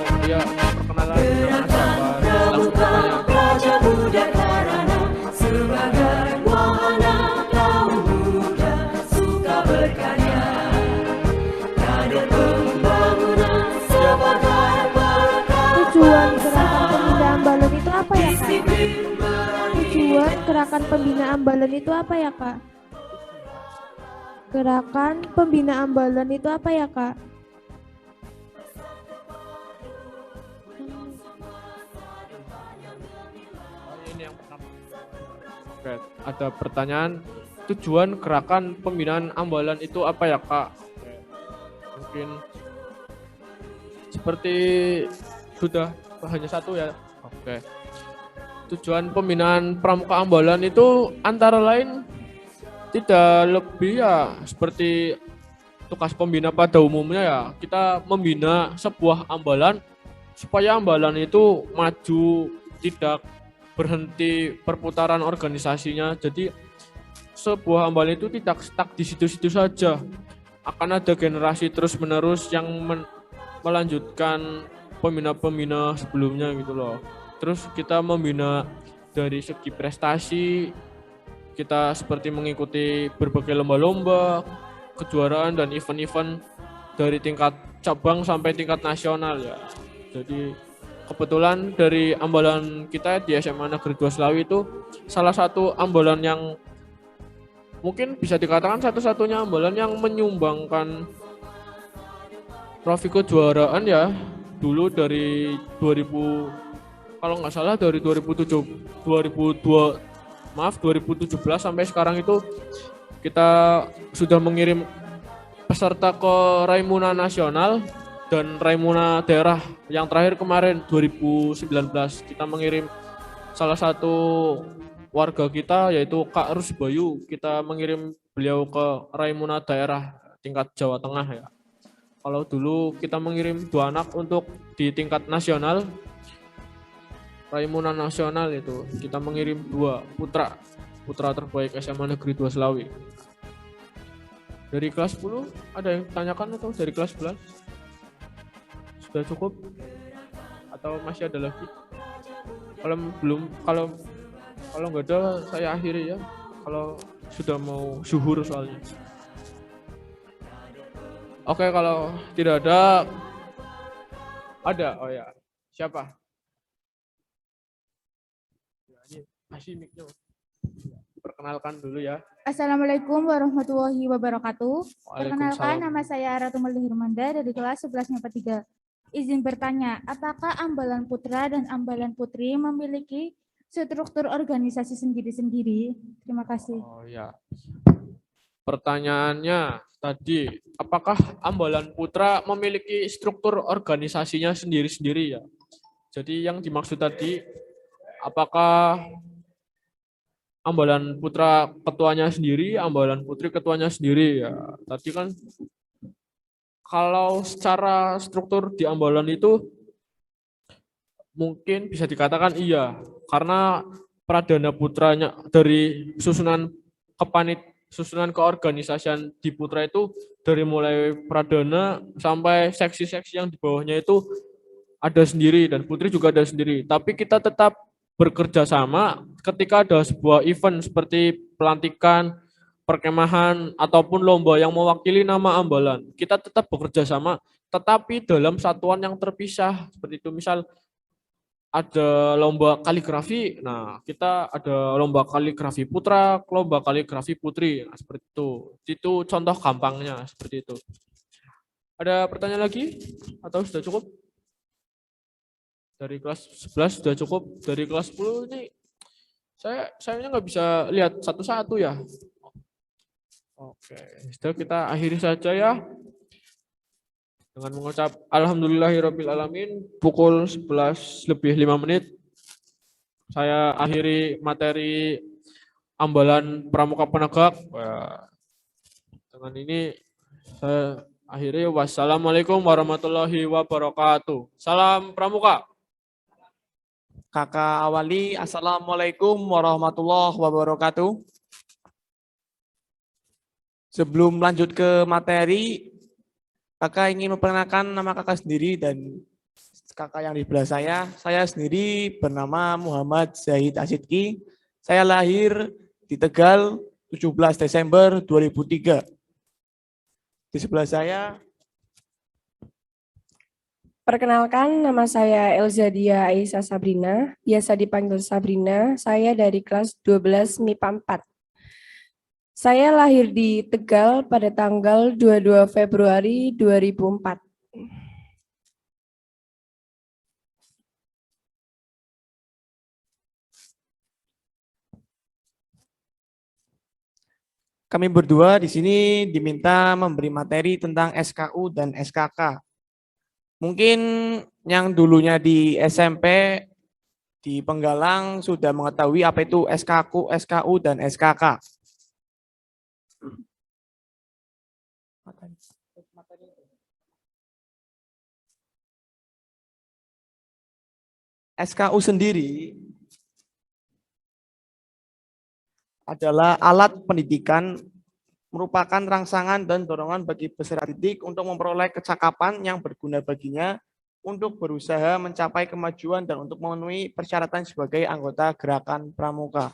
Speaker 3: Oh iya, perkenalan dengan siapa? Langsung bertanya.
Speaker 5: Raja Buddha Karana sebagai wahana kaum muda suka berkarya. Kader pembangunan sebagai berkat.
Speaker 1: Tujuan gerakan pemindahan balon itu apa ya Kak? Tujuan
Speaker 4: gerakan pembina ambalan itu apa ya, Kak? Gerakan pembina ambalan itu apa ya, Kak?
Speaker 3: Ini yang pertama. Oke, ada pertanyaan, tujuan gerakan pembinaan ambalan itu apa ya, Kak? Mungkin seperti sudah hanya satu ya. Oke. Tujuan pembinaan pramuka ambalan itu antara lain tidak lebih ya seperti tugas pembina pada umumnya ya. Kita membina sebuah ambalan supaya ambalan itu maju, tidak berhenti perputaran organisasinya. Jadi sebuah ambalan itu tidak stuck di situ-situ saja. Akan ada generasi terus-menerus yang melanjutkan pembina-pembina sebelumnya gitu loh. Terus kita membina dari segi prestasi, kita seperti mengikuti berbagai lomba-lomba, kejuaraan dan event-event dari tingkat cabang sampai tingkat nasional ya. Jadi kebetulan dari ambalan kita di SMA Negeri 2 Slawi itu salah satu ambalan yang mungkin bisa dikatakan satu-satunya ambalan yang menyumbangkan trofi kejuaraan ya. Dulu dari 2000, kalau nggak salah dari 2017 sampai sekarang itu kita sudah mengirim peserta ke Raimuna Nasional dan Raimuna daerah. Yang terakhir kemarin 2019 kita mengirim salah satu warga kita yaitu Kak Rusbayu, kita mengirim beliau ke Raimuna daerah tingkat Jawa Tengah ya. Kalau dulu kita mengirim 2 anak untuk di tingkat nasional, Raimuna Nasional itu kita mengirim 2 putra terbaik SMA Negeri 2 Slawi. Dari kelas 10 ada yang tanyakan atau dari kelas 11? Sudah cukup? Atau masih ada lagi? Kalau belum, kalau nggak ada saya akhiri ya. Kalau sudah mau zuhur soalnya. Oke, kalau tidak ada, oh ya, siapa? Kasih mic-nya. Perkenalkan dulu ya.
Speaker 1: Assalamualaikum warahmatullahi wabarakatuh. Perkenalkan,
Speaker 3: Waalaikumsalam.
Speaker 1: nama saya Ratu Melih Hirmanda dari kelas 11 MIPA 3. Izin bertanya, apakah ambalan putra dan ambalan putri memiliki struktur organisasi sendiri-sendiri? Terima kasih.
Speaker 3: Oh ya. Pertanyaannya tadi, apakah ambalan putra memiliki struktur organisasinya sendiri-sendiri ya? Jadi yang dimaksud tadi, apakah ambalan putra ketuanya sendiri, ambalan putri ketuanya sendiri ya? Tadi kan kalau secara struktur di ambalan itu mungkin bisa dikatakan iya, karena pradana putranya dari susunan keorganisasian di putra itu dari mulai pradana sampai seksi-seksi yang di bawahnya itu ada sendiri dan putri juga ada sendiri. Tapi kita tetap bekerja sama ketika ada sebuah event seperti pelantikan, perkemahan, ataupun lomba yang mewakili nama ambalan. Kita tetap bekerja sama, tetapi dalam satuan yang terpisah. Seperti itu, misal ada lomba kaligrafi, nah kita ada lomba kaligrafi putra, lomba kaligrafi putri, nah, seperti itu. Itu contoh gampangnya, seperti itu. Ada pertanyaan lagi? Atau sudah cukup? Dari kelas 11 sudah cukup. Dari kelas 10 ini saya nggak bisa lihat satu-satu ya. Oke, sudah kita akhiri saja ya. Dengan mengucap alhamdulillahirrabbilalamin, pukul 11:05 saya akhiri materi ambalan pramuka penegak. Dengan ini saya akhiri. Wassalamualaikum warahmatullahi wabarakatuh. Salam pramuka.
Speaker 6: Kakak Awali, Assalamualaikum warahmatullahi wabarakatuh. Sebelum lanjut ke materi, kakak ingin memperkenalkan nama kakak sendiri dan kakak yang di sebelah saya sendiri bernama Muhammad Zahid Asidki. Saya lahir di Tegal 17 Desember 2003. Di sebelah saya
Speaker 7: Perkenalkan, nama saya Elzadia Aisyah Sabrina, biasa dipanggil Sabrina. Saya dari kelas 12 MIPA 4. Saya lahir di Tegal pada tanggal 22 Februari 2004.
Speaker 6: Kami berdua di sini diminta memberi materi tentang SKU dan SKK. Mungkin yang dulunya di SMP di Penggalang sudah mengetahui apa itu SKU, dan SKK. SKU sendiri adalah alat pendidikan, merupakan rangsangan dan dorongan bagi peserta didik untuk memperoleh kecakapan yang berguna baginya untuk berusaha mencapai kemajuan dan untuk memenuhi persyaratan sebagai anggota gerakan pramuka.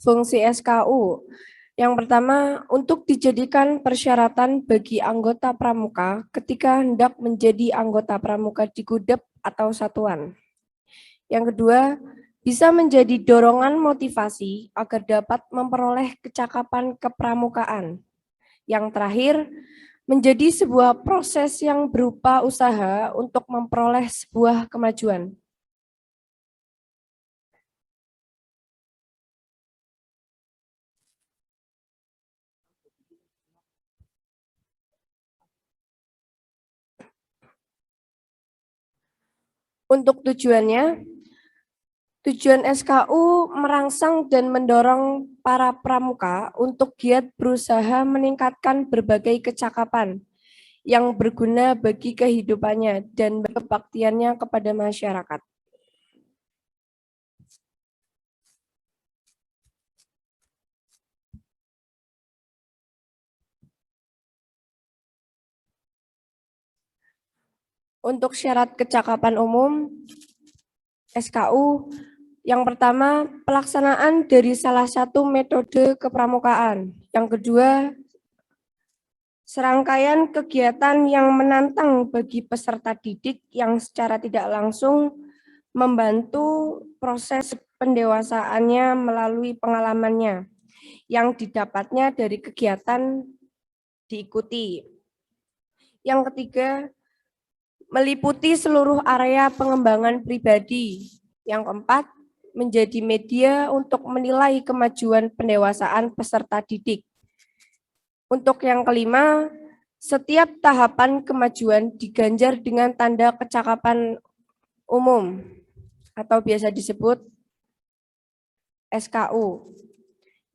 Speaker 7: Fungsi SKU. Yang pertama, untuk dijadikan persyaratan bagi anggota pramuka ketika hendak menjadi anggota pramuka di Gudep atau satuan. Yang kedua, bisa menjadi dorongan motivasi agar dapat memperoleh kecakapan kepramukaan. Yang terakhir, menjadi sebuah proses yang berupa usaha untuk memperoleh sebuah kemajuan. Untuk tujuannya, tujuan SKU merangsang dan mendorong para pramuka untuk giat berusaha meningkatkan berbagai kecakapan yang berguna bagi kehidupannya dan kebaktiannya kepada masyarakat. Untuk syarat kecakapan umum, SKU, yang pertama, pelaksanaan dari salah satu metode kepramukaan. Yang kedua, serangkaian kegiatan yang menantang bagi peserta didik yang secara tidak langsung membantu proses pendewasaannya melalui pengalamannya yang didapatnya dari kegiatan diikuti. Yang ketiga, meliputi seluruh area pengembangan pribadi. Yang keempat, menjadi media untuk menilai kemajuan pendewasaan peserta didik. Untuk yang kelima, setiap tahapan kemajuan diganjar dengan tanda kecakapan umum atau biasa disebut SKU.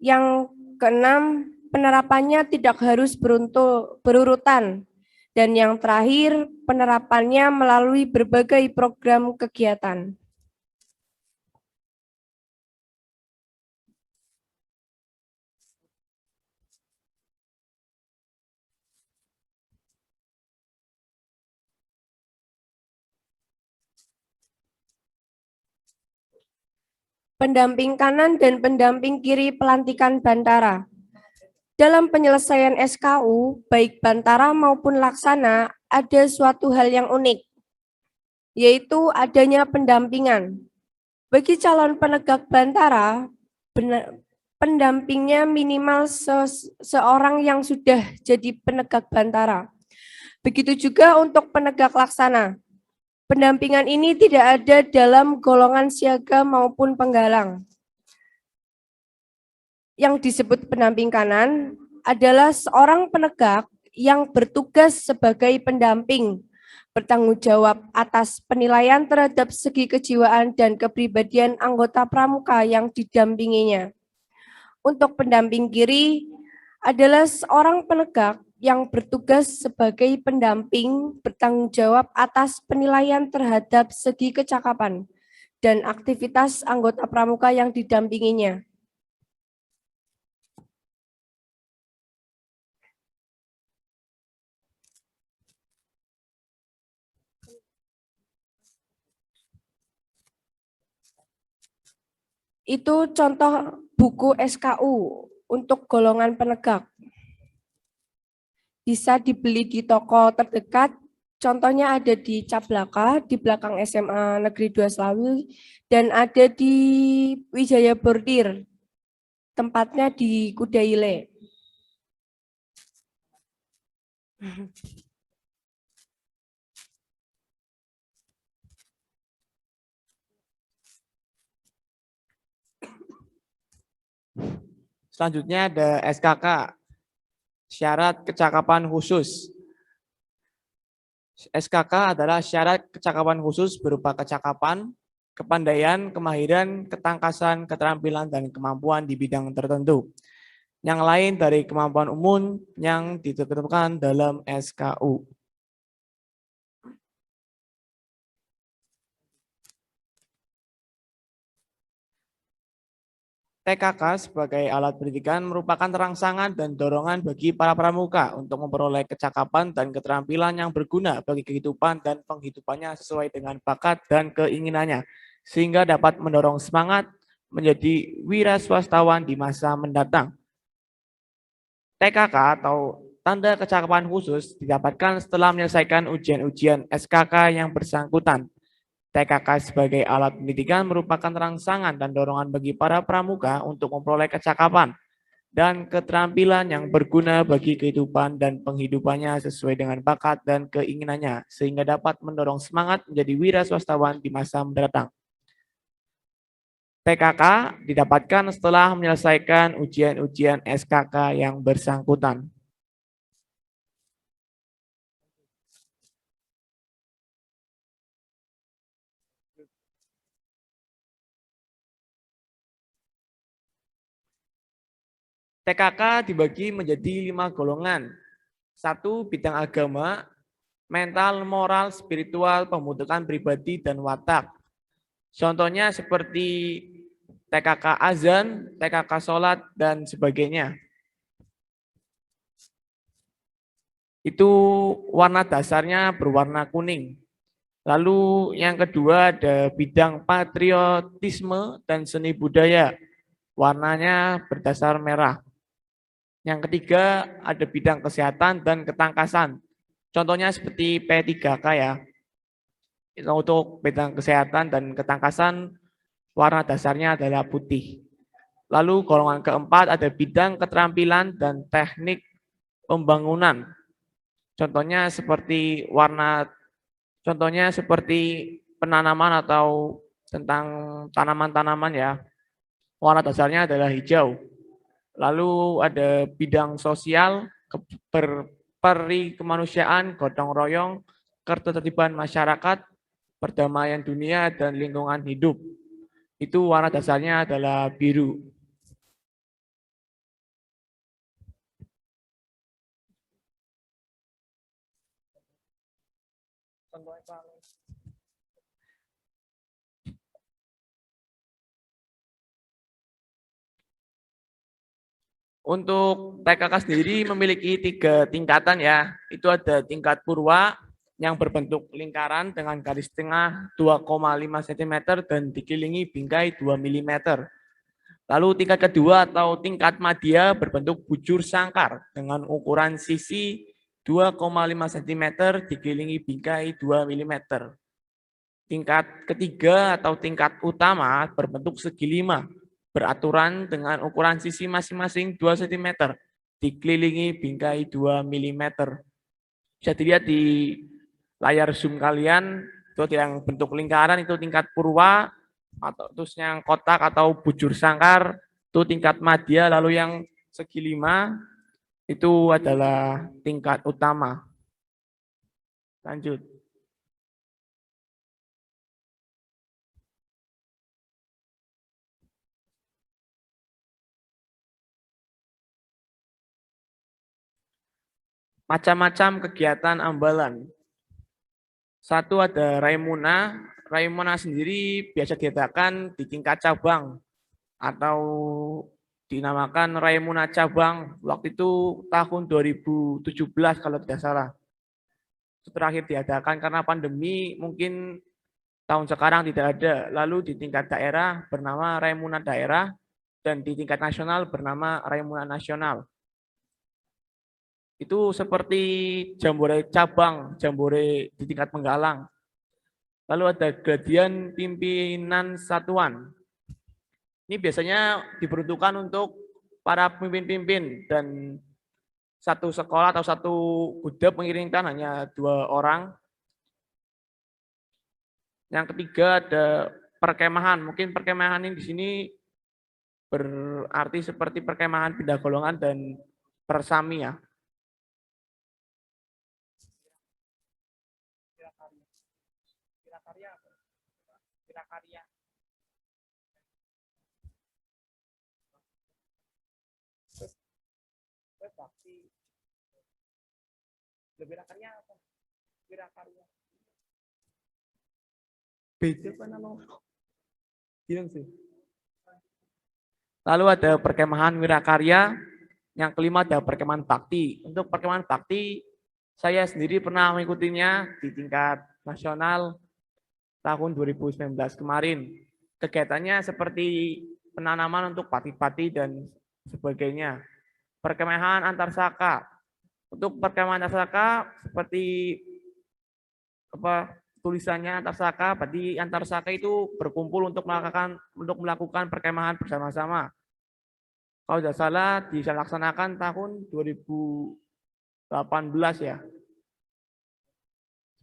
Speaker 7: Yang keenam, penerapannya tidak harus berurutan. Dan yang terakhir, penerapannya melalui berbagai program kegiatan. Pendamping kanan dan pendamping kiri pelantikan Bantara. Dalam penyelesaian SKU, baik Bantara maupun Laksana, ada suatu hal yang unik, yaitu adanya pendampingan. Bagi calon penegak Bantara, pendampingnya minimal seorang yang sudah jadi penegak Bantara. Begitu juga untuk penegak Laksana. Pendampingan ini tidak ada dalam golongan siaga maupun penggalang. Yang disebut pendamping kanan adalah seorang penegak yang bertugas sebagai pendamping, bertanggung jawab atas penilaian terhadap segi kejiwaan dan kepribadian anggota pramuka yang didampinginya. Untuk pendamping kiri adalah seorang penegak yang bertugas sebagai pendamping, bertanggung jawab atas penilaian terhadap segi kecakapan dan aktivitas anggota pramuka yang didampinginya. Itu contoh buku SKU untuk golongan penegak. Bisa dibeli di toko terdekat. Contohnya ada di Cablaka, di belakang SMA Negeri 2 Slawi, dan ada di Wijaya Bordir, tempatnya di Kudaile.
Speaker 6: Selanjutnya ada SKK, syarat kecakapan khusus. SKK adalah syarat kecakapan khusus berupa kecakapan, kepandaian, kemahiran, ketangkasan, keterampilan, dan kemampuan di bidang tertentu. Yang lain dari kemampuan umum yang ditentukan dalam SKU. TKK sebagai alat pendidikan merupakan rangsangan dan dorongan bagi para pramuka untuk memperoleh kecakapan dan keterampilan yang berguna bagi kehidupan dan penghidupannya sesuai dengan bakat dan keinginannya, sehingga dapat mendorong semangat menjadi wira swastawan di masa mendatang. TKK atau tanda kecakapan khusus didapatkan setelah menyelesaikan ujian-ujian SKK yang bersangkutan. TKK sebagai alat pendidikan merupakan rangsangan dan dorongan bagi para pramuka untuk memperoleh kecakapan dan keterampilan yang berguna bagi kehidupan dan penghidupannya sesuai dengan bakat dan keinginannya, sehingga dapat mendorong semangat menjadi wira swastawan di masa mendatang. TKK didapatkan setelah menyelesaikan ujian-ujian SKK yang bersangkutan. TKK dibagi menjadi 5 golongan. 1. Bidang agama, mental, moral, spiritual, pembentukan pribadi, dan watak. Contohnya seperti TKK azan, TKK sholat, dan sebagainya. Itu warna dasarnya berwarna kuning. Lalu yang kedua ada bidang patriotisme dan seni budaya. Warnanya berdasar merah. Yang ketiga ada bidang kesehatan dan ketangkasan. Contohnya seperti P3K ya. Untuk bidang kesehatan dan ketangkasan warna dasarnya adalah putih. Lalu golongan keempat ada bidang keterampilan dan teknik pembangunan. Contohnya seperti penanaman atau tentang tanaman-tanaman ya. Warna dasarnya adalah hijau. Lalu ada bidang sosial, peri kemanusiaan, gotong royong, ketertiban masyarakat, perdamaian dunia, dan lingkungan hidup. Itu warna dasarnya adalah biru. Untuk TKK sendiri memiliki 3 tingkatan ya. Itu ada tingkat purwa yang berbentuk lingkaran dengan garis tengah 2,5 cm dan dikelilingi bingkai 2 mm. Lalu tingkat kedua atau tingkat madya berbentuk bujur sangkar dengan ukuran sisi 2,5 cm dikelilingi bingkai 2 mm. Tingkat ketiga atau tingkat utama berbentuk segi 5. Beraturan dengan ukuran sisi masing-masing 2 cm, dikelilingi bingkai 2 mm. Bisa dilihat di layar Zoom kalian, itu yang bentuk lingkaran itu tingkat purwa, atau terus yang kotak atau bujur sangkar itu tingkat madya, lalu yang segi 5 itu adalah tingkat utama. Lanjut. Macam-macam kegiatan ambalan. 1 ada Raimuna. Raimuna sendiri biasa diadakan di tingkat cabang atau dinamakan Raimuna cabang. Waktu itu tahun 2017 kalau tidak salah. Itu terakhir diadakan karena pandemi mungkin Tahun sekarang tidak ada. Lalu di tingkat daerah bernama Raimuna Daerah dan di tingkat nasional bernama Raimuna Nasional. Itu seperti jambore cabang, jambore di tingkat Penggalang. Lalu ada gladian pimpinan satuan. Ini biasanya diperuntukkan untuk para pemimpin-pimpin dan satu sekolah atau satu gudap mengirimkan hanya 2 orang. Yang ketiga ada perkemahan. Mungkin perkemahan ini di sini berarti seperti perkemahan pindah golongan dan persami ya. Beda apa nama? Bilang sih. Lalu ada perkemahan Wirakarya, yang kelima ada perkemahan Bakti. Untuk perkemahan Bakti, saya sendiri pernah mengikutinya di tingkat nasional tahun 2019 kemarin. Kegiatannya seperti penanaman untuk pati-pati dan sebagainya. Perkemahan antar saka. Untuk perkemahan antar saka seperti tulisannya antar saka, berarti antar saka itu berkumpul untuk melakukan perkemahan bersama-sama. Kalau tidak salah dilaksanakan tahun 2018 ya.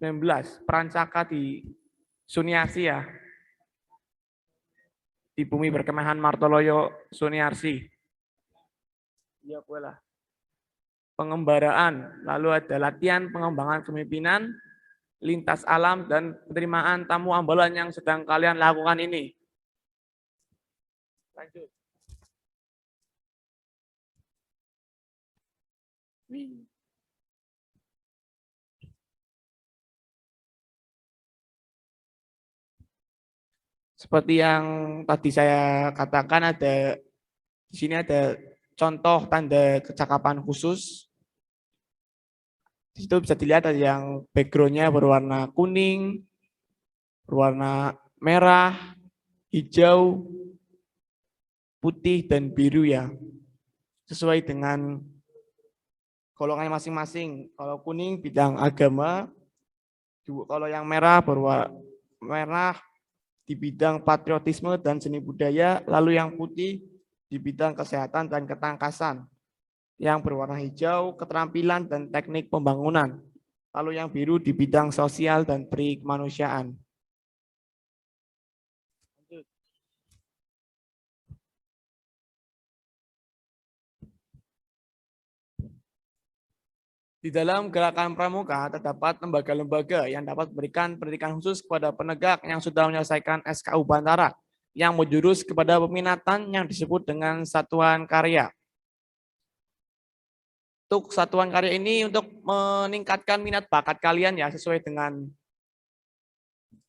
Speaker 6: 19 peran saka di Suniarsi ya. Di bumi perkemahan Martoloyo Suniarsi. Iya lah. Pengembaraan, lalu ada latihan pengembangan kepemimpinan, lintas alam, dan penerimaan tamu ambalan yang sedang kalian lakukan ini. Lanjut. Seperti yang tadi saya katakan, ada di sini ada contoh tanda kecakapan khusus. Di situ bisa dilihat ada yang background-nya berwarna kuning, berwarna merah, hijau, putih, dan biru ya. Sesuai dengan golongannya masing-masing. Kalau kuning bidang agama, kalau yang merah berwarna merah di bidang patriotisme dan seni budaya, lalu yang putih di bidang kesehatan dan ketangkasan. Yang berwarna hijau, keterampilan dan teknik pembangunan. Lalu yang biru di bidang sosial dan perikemanusiaan. Di dalam gerakan pramuka terdapat lembaga-lembaga yang dapat memberikan pendidikan khusus kepada penegak yang sudah menyelesaikan SKU Bantara, yang menjurus kepada peminatan yang disebut dengan satuan karya. Untuk satuan karya ini untuk meningkatkan minat bakat kalian ya, sesuai dengan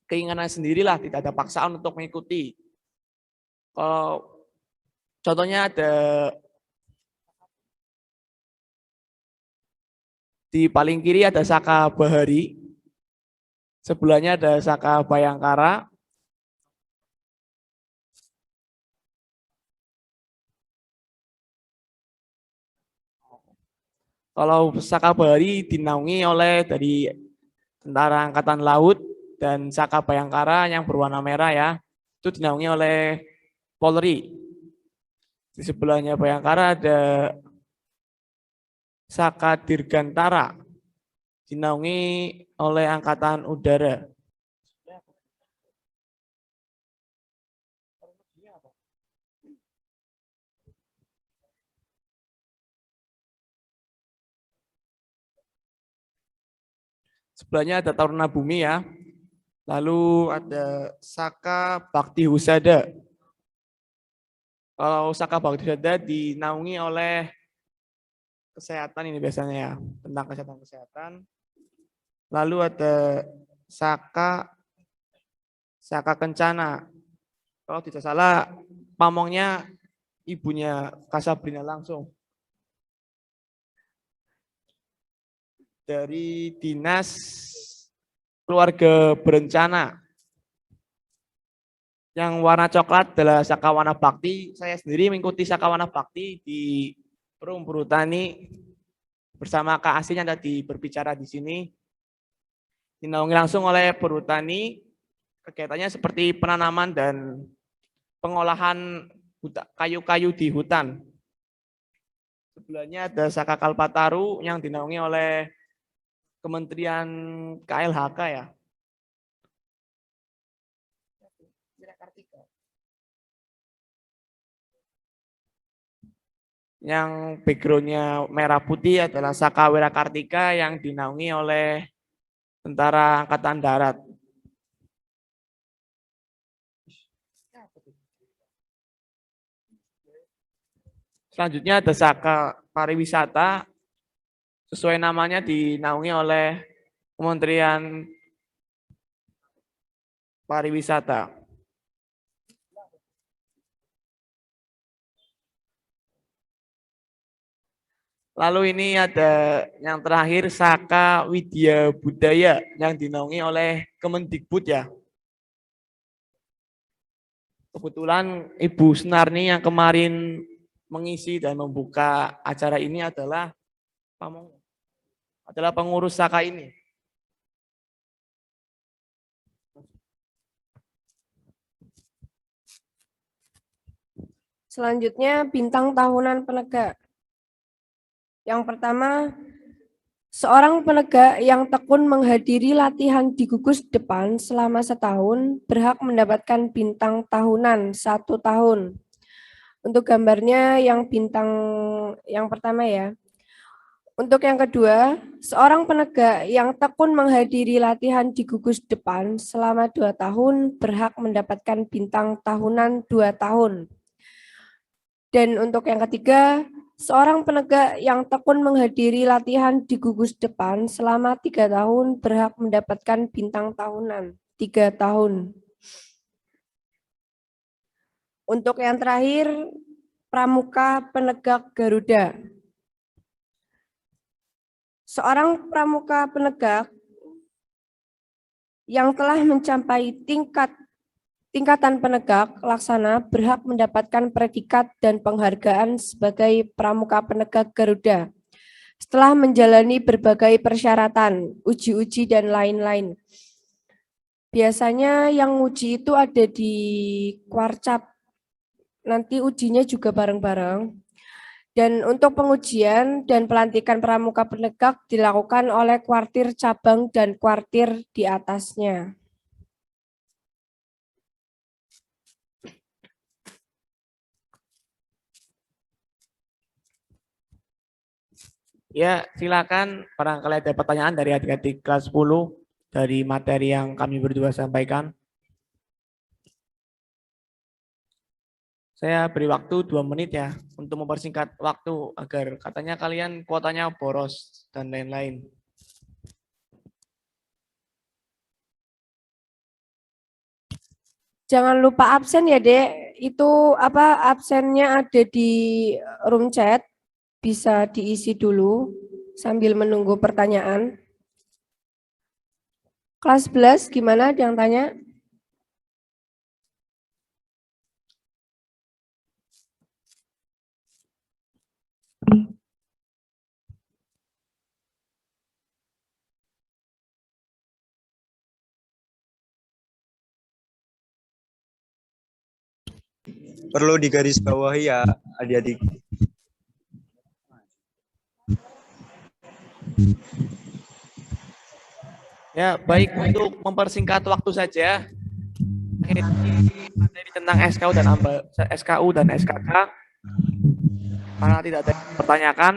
Speaker 6: keinginan sendirilah, tidak ada paksaan untuk mengikuti. Contohnya ada di paling kiri ada Saka Bahari, sebelahnya ada Saka Bayangkara. Kalau Saka Bahari dinaungi oleh dari Tentara Angkatan Laut, dan Saka Bayangkara yang berwarna merah ya, itu dinaungi oleh Polri. Di sebelahnya Bayangkara ada Saka Dirgantara, dinaungi oleh Angkatan Udara. Sebelahnya ada Taruna Bumi ya. Lalu ada Saka Bakti Husada. Kalau Saka Bakti Husada dinaungi oleh kesehatan ini biasanya ya, tentang kesehatan. Lalu ada Saka Kencana. Kalau tidak salah pamongnya ibunya Kasabrina langsung. Dari Dinas Keluarga Berencana. Yang warna coklat adalah Sakawana Bakti. Saya sendiri mengikuti Sakawana Bakti di Perum Perhutani bersama Kak Asih yang tadi berbicara di sini. Dinaungi langsung oleh perhutani, kegiatannya seperti penanaman dan pengolahan kayu-kayu di hutan. Sebelahnya ada Saka Kalpataru yang dinaungi oleh Kementerian KLHK ya. Yang backgroundnya merah putih adalah Saka Wirakartika yang dinaungi oleh Tentara Angkatan Darat. Selanjutnya ada Saka Pariwisata, sesuai namanya dinaungi oleh Kementerian Pariwisata. Lalu ini ada yang terakhir Saka Widya Budaya yang dinaungi oleh Kemendikbud ya. Kebetulan Ibu Senarni yang kemarin mengisi dan membuka acara ini adalah pengurus Saka ini.
Speaker 7: Selanjutnya bintang tahunan penegak. Yang pertama, seorang penegak yang tekun menghadiri latihan di gugus depan selama setahun berhak mendapatkan bintang tahunan 1 tahun. Untuk gambarnya yang bintang yang pertama ya. Untuk yang kedua, seorang penegak yang tekun menghadiri latihan di gugus depan selama 2 tahun berhak mendapatkan bintang tahunan 2 tahun. Dan untuk yang ketiga, seorang penegak yang tekun menghadiri latihan di gugus depan selama 3 tahun berhak mendapatkan bintang tahunan 3 tahun. Untuk yang terakhir, Pramuka Penegak Garuda. Seorang pramuka penegak yang telah mencapai tingkatan penegak laksana berhak mendapatkan predikat dan penghargaan sebagai Pramuka Penegak Garuda setelah menjalani berbagai persyaratan, uji-uji dan lain-lain. Biasanya yang uji itu ada di Kwarcap. Nanti ujinya juga bareng-bareng. Dan untuk pengujian dan pelantikan pramuka penegak dilakukan oleh kuartir cabang dan kuartir di atasnya.
Speaker 6: Ya, silakan barangkali ada pertanyaan dari adik-adik kelas 10 dari materi yang kami berdua sampaikan. Saya beri waktu 2 menit ya untuk mempersingkat waktu agar katanya kalian kuotanya boros dan lain-lain.
Speaker 7: Jangan lupa absen ya, Dek. Itu absennya ada di room chat. Bisa diisi dulu sambil menunggu pertanyaan. Kelas 11 gimana? Ada yang tanya?
Speaker 8: Perlu digarisbawahi ya adik-adik.
Speaker 6: Ya, baik, untuk mempersingkat waktu saja. Materi tentang SKU dan SKK. Karena tidak ada yang mempertanyakan.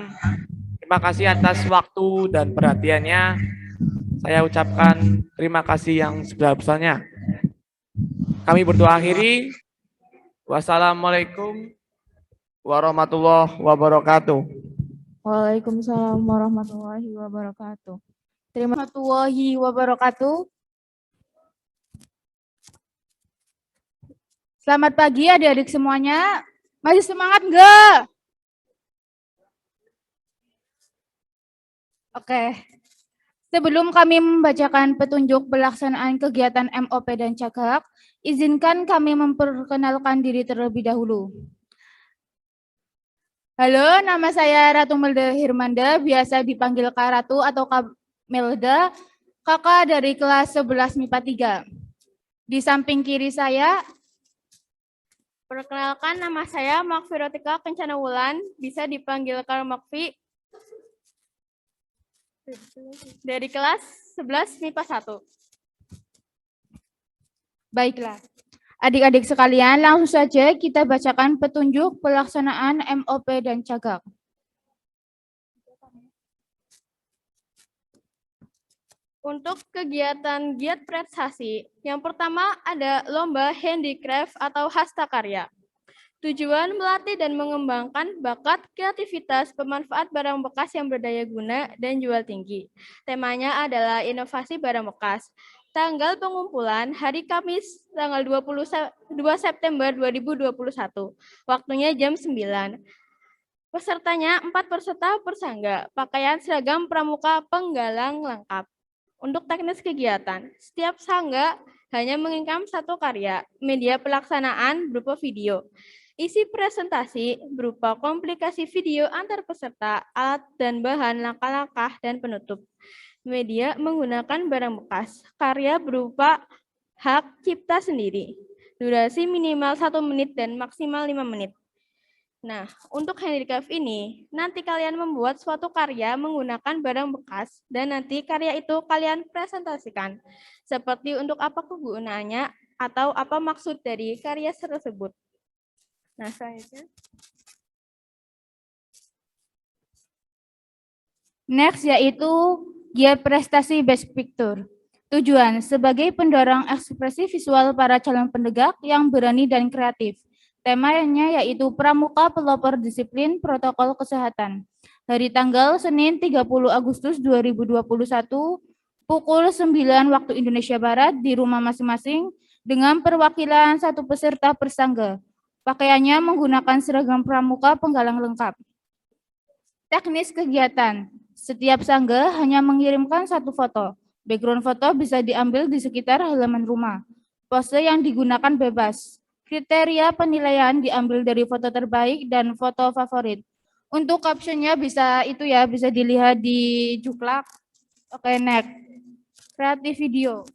Speaker 6: Terima kasih atas waktu dan perhatiannya. Saya ucapkan terima kasih yang sebesar-besarnya. Kami berdoa akhiri. Wassalamualaikum warahmatullahi wabarakatuh.
Speaker 1: Waalaikumsalam warahmatullahi wabarakatuh. Terima kasih warahmatullahi wabarakatuh. Selamat pagi adik-adik semuanya. Masih semangat enggak? Oke. Sebelum kami membacakan petunjuk pelaksanaan kegiatan MOP dan Cagak, izinkan kami memperkenalkan diri terlebih dahulu. Halo, nama saya Ratu Melda Hirmanda, biasa dipanggil Kak Ratu atau Kak Melda, kakak dari kelas 11 MIPA 3. Di samping kiri saya,
Speaker 9: perkenalkan nama saya Makfirotika Kencana Wulan, bisa dipanggil Kak Makfi, dari kelas 11 MIPA 1.
Speaker 1: Baiklah, adik-adik sekalian, langsung saja kita bacakan petunjuk pelaksanaan MOP dan Cagak.
Speaker 9: Untuk kegiatan giat prestasi, yang pertama ada lomba handicraft atau hastakarya. Tujuan melatih dan mengembangkan bakat, kreativitas, pemanfaat barang bekas yang berdaya guna dan jual tinggi. Temanya adalah inovasi barang bekas. Tanggal pengumpulan hari Kamis tanggal 2 September 2021. Waktunya jam 9. Pesertanya 4 peserta persangga. Pakaian seragam pramuka penggalang lengkap. Untuk teknis kegiatan, setiap sangga hanya mengirimkan satu karya. Media pelaksanaan berupa video. Isi presentasi berupa komplikasi video antar peserta, alat dan bahan, langkah-langkah, dan penutup. Media menggunakan barang bekas. Karya berupa hak cipta sendiri. Durasi minimal 1 menit dan maksimal 5 menit. Nah, untuk handicraft ini, nanti kalian membuat suatu karya menggunakan barang bekas dan nanti karya itu kalian presentasikan. Seperti untuk apa kegunaannya atau apa maksud dari karya tersebut. Nah, selanjutnya.
Speaker 1: Next yaitu giat prestasi Best Picture. Tujuan sebagai pendorong ekspresi visual para calon penegak yang berani dan kreatif. Temanya yaitu Pramuka Pelopor Disiplin Protokol Kesehatan. Hari tanggal Senin 30 Agustus 2021 pukul 9 waktu Indonesia Barat di rumah masing-masing dengan perwakilan satu peserta persangga. Pakaiannya menggunakan seragam pramuka penggalang lengkap. Teknis kegiatan. Setiap sangga hanya mengirimkan satu foto. Background foto bisa diambil di sekitar halaman rumah. Pose yang digunakan bebas. Kriteria penilaian diambil dari foto terbaik dan foto favorit. Untuk captionnya bisa bisa dilihat di Juklak. Oke, next. Kreatif video.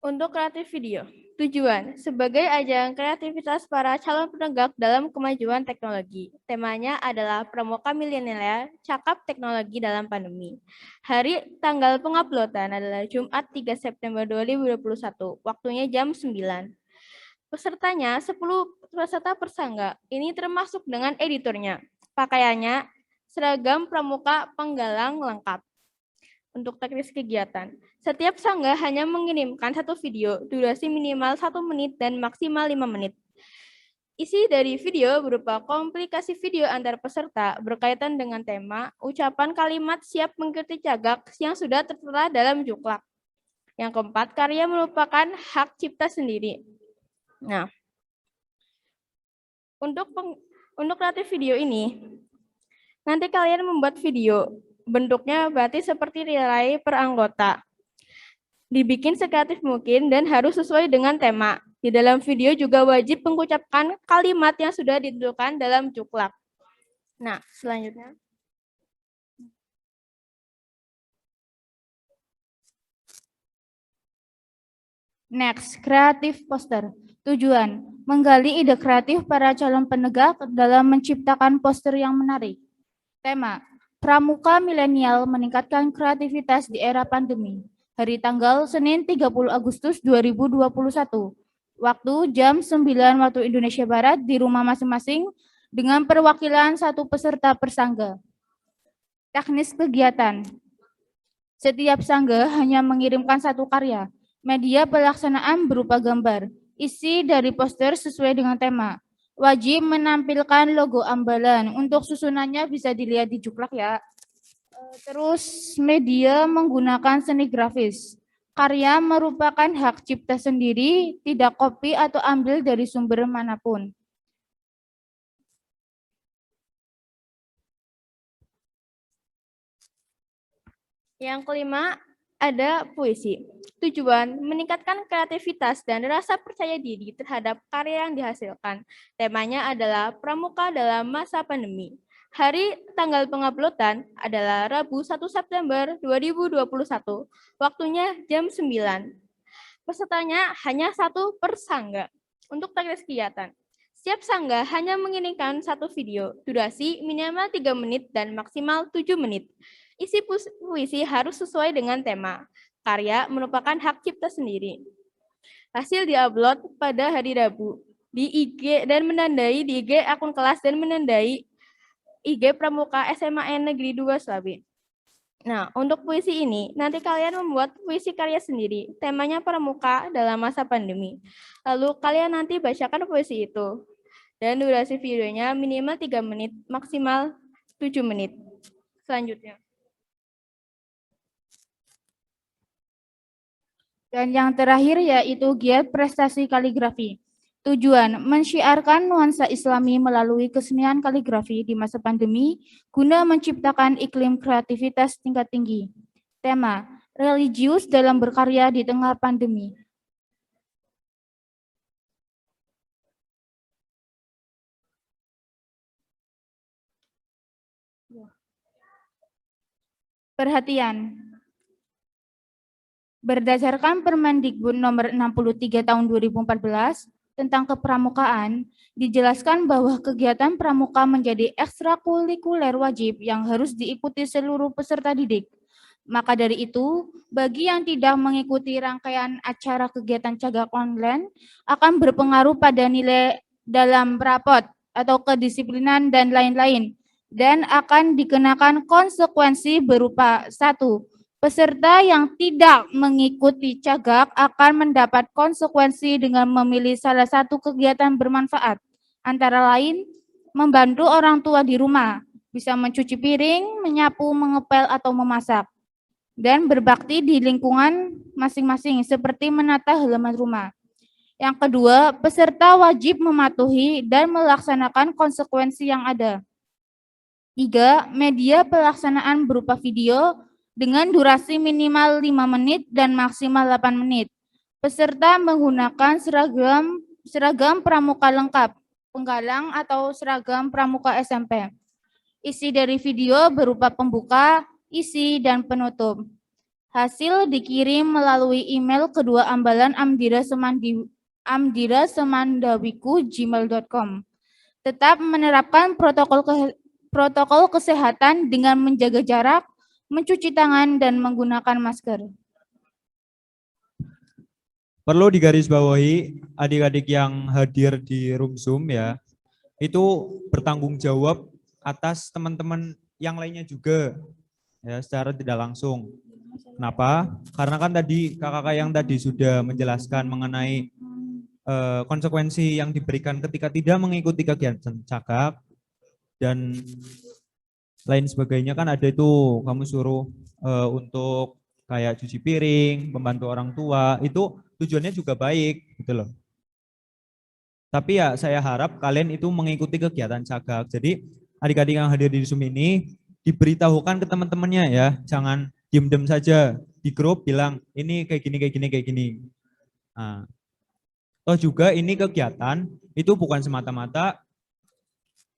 Speaker 9: Untuk kreatif video. Tujuan, sebagai ajang kreativitas para calon penegak dalam kemajuan teknologi. Temanya adalah Pramuka Milenial Cakap Teknologi dalam Pandemi. Hari tanggal penguploadan adalah Jumat 3 September 2021. Waktunya jam 9. Pesertanya 10 peserta persangga. Ini termasuk dengan editornya. Pakaiannya seragam pramuka penggalang lengkap. Untuk teknis kegiatan, setiap sangga hanya mengirimkan satu video, durasi minimal 1 menit dan maksimal 5 menit. Isi dari video berupa komplikasi video antar peserta berkaitan dengan tema, ucapan kalimat siap mengikuti Cagak yang sudah tertera dalam Juklak. Yang keempat, karya merupakan hak cipta sendiri. Nah, untuk kreatif video ini, nanti kalian membuat video. Bentuknya berarti seperti nilai per anggota. Dibikin sekreatif mungkin dan harus sesuai dengan tema. Di dalam video juga wajib mengucapkan kalimat yang sudah ditentukan dalam Juklak. Nah, selanjutnya.
Speaker 1: Next, kreatif poster. Tujuan, menggali ide kreatif para calon penegak dalam menciptakan poster yang menarik. Tema, Pramuka Milenial meningkatkan kreativitas di era pandemi. Hari tanggal Senin 30 Agustus 2021. Waktu jam 9 waktu Indonesia Barat di rumah masing-masing dengan perwakilan satu peserta persangga. Teknis kegiatan. Setiap sangga hanya mengirimkan satu karya. Media pelaksanaan berupa gambar. Isi dari poster sesuai dengan tema. Wajib menampilkan logo ambalan. Untuk susunannya bisa dilihat di Juklak ya. Terus media menggunakan seni grafis. Karya merupakan hak cipta sendiri, tidak copy atau ambil dari sumber manapun.
Speaker 9: Yang kelima, ada puisi. Tujuan meningkatkan kreativitas dan rasa percaya diri terhadap karya yang dihasilkan. Temanya adalah Pramuka dalam masa pandemi. Hari tanggal penguploadan adalah Rabu 1 September 2021. Waktunya jam 9. Pesertanya hanya 1 per sangga. Untuk teknis kegiatan, setiap sangga hanya mengirimkan 1 video, durasi minimal 3 menit dan maksimal 7 menit. Isi puisi harus sesuai dengan tema. Karya merupakan hak cipta sendiri. Hasil diupload pada hari Rabu di IG dan menandai di IG akun kelas dan menandai IG Pramuka SMA Negeri 2 Slawi. Nah, untuk puisi ini, nanti kalian membuat puisi karya sendiri. Temanya Pramuka dalam masa pandemi. Lalu kalian nanti bacakan puisi itu. Dan durasi videonya minimal 3 menit, maksimal 7 menit. Selanjutnya.
Speaker 1: Dan yang terakhir yaitu giat prestasi kaligrafi. Tujuan mensyiarkan nuansa Islami melalui kesenian kaligrafi di masa pandemi guna menciptakan iklim kreativitas tingkat tinggi. Tema, religius dalam berkarya di tengah pandemi. Perhatian. Berdasarkan Permendikbud nomor 63 tahun 2014 tentang kepramukaan, dijelaskan bahwa kegiatan pramuka menjadi ekstrakurikuler wajib yang harus diikuti seluruh peserta didik. Maka dari itu, bagi yang tidak mengikuti rangkaian acara kegiatan cagak online akan berpengaruh pada nilai dalam rapot atau kedisiplinan dan lain-lain, dan akan dikenakan konsekuensi berupa 1. Peserta yang tidak mengikuti cagak akan mendapat konsekuensi dengan memilih salah satu kegiatan bermanfaat, antara lain membantu orang tua di rumah, bisa mencuci piring, menyapu, mengepel, atau memasak, dan berbakti di lingkungan masing-masing seperti menata halaman rumah. Yang kedua, peserta wajib mematuhi dan melaksanakan konsekuensi yang ada. 3. Media pelaksanaan berupa video dengan durasi minimal 5 menit dan maksimal 8 menit. Peserta menggunakan seragam pramuka lengkap, penggalang atau seragam pramuka SMP. Isi dari video berupa pembuka, isi, dan penutup. Hasil dikirim melalui email kedua ambalan amdirasemandawiku@gmail.com. Tetap menerapkan protokol kesehatan dengan menjaga jarak, mencuci tangan, dan menggunakan masker.
Speaker 10: Perlu digarisbawahi adik-adik yang hadir di room Zoom ya, itu bertanggung jawab atas teman-teman yang lainnya juga ya secara tidak langsung. Kenapa? Karena kan tadi kakak-kakak yang tadi sudah menjelaskan mengenai konsekuensi yang diberikan ketika tidak mengikuti kegiatan cagak dan lain sebagainya, kan ada itu kamu suruh untuk kayak cuci piring, membantu orang tua, itu tujuannya juga baik gitu loh. Tapi ya saya harap kalian itu mengikuti kegiatan cagak. Jadi adik-adik yang hadir di Zoom ini diberitahukan ke teman-temannya ya, jangan diem-diem saja di grup bilang ini kayak gini, kayak gini, kayak gini. Nah, toh juga ini kegiatan itu bukan semata-mata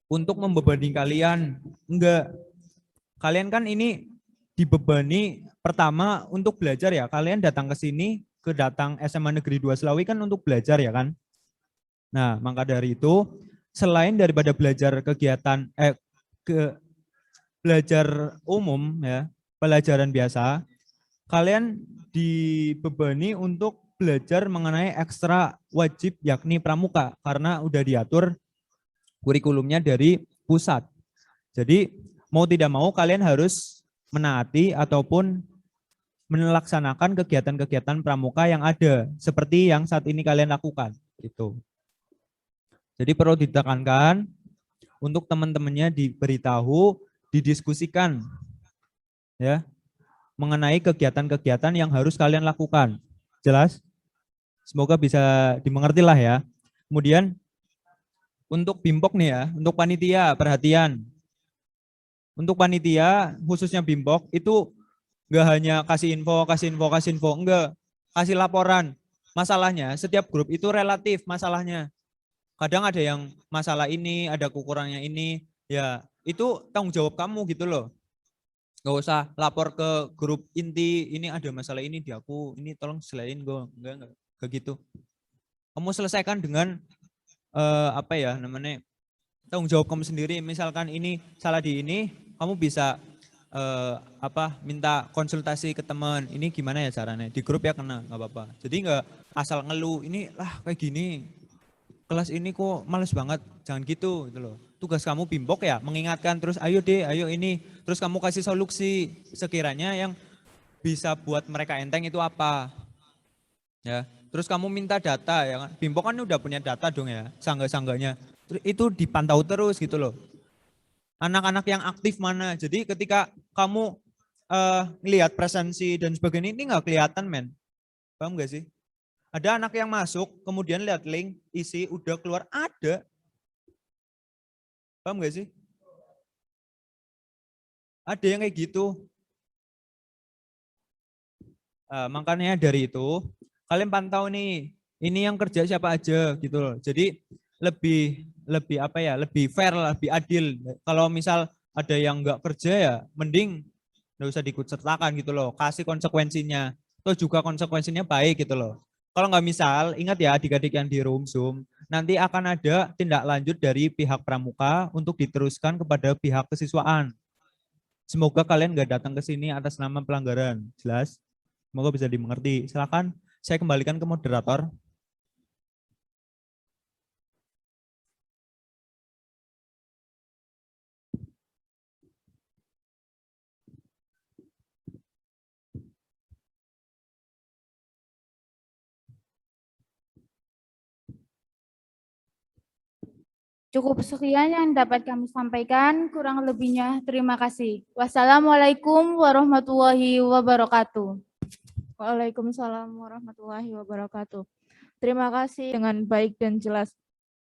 Speaker 10: untuk membebani kalian, enggak. Kalian kan ini dibebani pertama untuk belajar ya. Kalian datang ke sini, datang SMA Negeri 2 Slawi kan untuk belajar ya kan. Nah, maka dari itu selain daripada belajar kegiatan belajar umum ya, pelajaran biasa, kalian dibebani untuk belajar mengenai ekstra wajib yakni pramuka karena udah diatur kurikulumnya dari pusat. Jadi mau tidak mau kalian harus menaati ataupun melaksanakan kegiatan-kegiatan pramuka yang ada seperti yang saat ini kalian lakukan gitu. Jadi perlu ditekankan untuk teman-temannya diberitahu, didiskusikan ya mengenai kegiatan-kegiatan yang harus kalian lakukan. Jelas? Semoga bisa dimengerti lah ya. Kemudian untuk BIMPOK nih ya, untuk panitia perhatian. Untuk panitia khususnya BIMPOK itu Nggak hanya kasih info, enggak. Kasih laporan. Masalahnya setiap grup itu relatif masalahnya. Kadang ada yang masalah ini, ada kekurangannya ini, ya itu tanggung jawab kamu gitu loh. Nggak usah lapor ke grup inti, ini ada masalah ini di aku, ini tolong selain gue, enggak gitu. Kamu selesaikan dengan apa ya namanya, tanggung jawab kamu sendiri. Misalkan ini salah di ini, kamu bisa minta konsultasi ke teman, ini gimana ya caranya, di grup ya kena, nggak apa-apa. Jadi nggak asal ngeluh, ini lah kayak gini, kelas ini kok males banget, jangan gitu loh. Tugas kamu bimbok ya, mengingatkan terus, ayo deh, ayo ini, terus kamu kasih solusi sekiranya yang bisa buat mereka enteng itu apa, ya. Terus kamu minta data ya kan, bimbok kan udah punya data dong ya, sangga-sangganya, itu dipantau terus gitu loh. Anak-anak yang aktif mana, jadi ketika kamu lihat presensi dan sebagainya, ini nggak kelihatan men, paham gak sih? Ada anak yang masuk, kemudian lihat link, isi, udah keluar, ada. Paham gak sih? Ada yang kayak gitu. Makanya dari itu, kalian pantau nih, ini yang kerja siapa aja gitu loh. Jadi lebih fair, lebih adil. Kalau misal ada yang nggak kerja ya, mending nggak usah diikut sertakan gitu loh. Kasih konsekuensinya. Atau juga konsekuensinya baik gitu loh. Kalau nggak misal, ingat ya adik-adik yang di room Zoom, nanti akan ada tindak lanjut dari pihak pramuka untuk diteruskan kepada pihak kesiswaan. Semoga kalian nggak datang ke sini atas nama pelanggaran. Jelas? Semoga bisa dimengerti. Silakan saya kembalikan ke moderator.
Speaker 1: Cukup sekian yang dapat kami sampaikan, kurang lebihnya terima kasih. Wassalamualaikum warahmatullahi wabarakatuh.
Speaker 4: Waalaikumsalam warahmatullahi wabarakatuh. Terima kasih dengan baik dan jelas.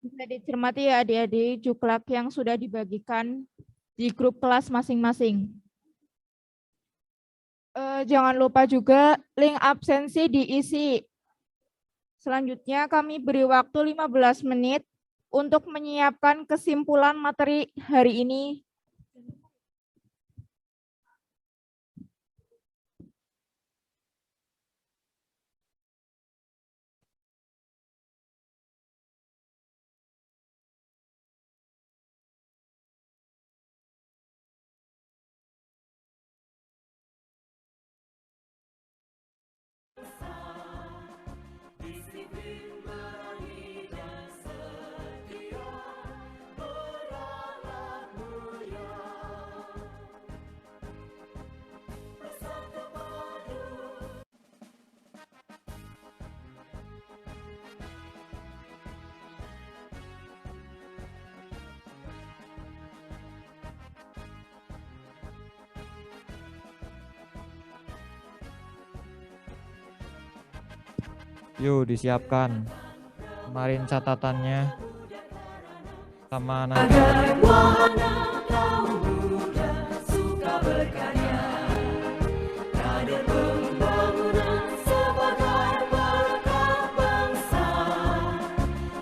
Speaker 4: Bisa dicermati ya adik-adik juklak yang sudah dibagikan di grup kelas masing-masing. Jangan lupa juga link absensi diisi. Selanjutnya kami beri waktu 15 menit untuk menyiapkan kesimpulan materi hari ini.
Speaker 11: Yuk disiapkan. Kemarin catatannya sama nanti.
Speaker 5: Wahana kaum muda suka berkarya, kader pembangunan sebagai berkat bangsa,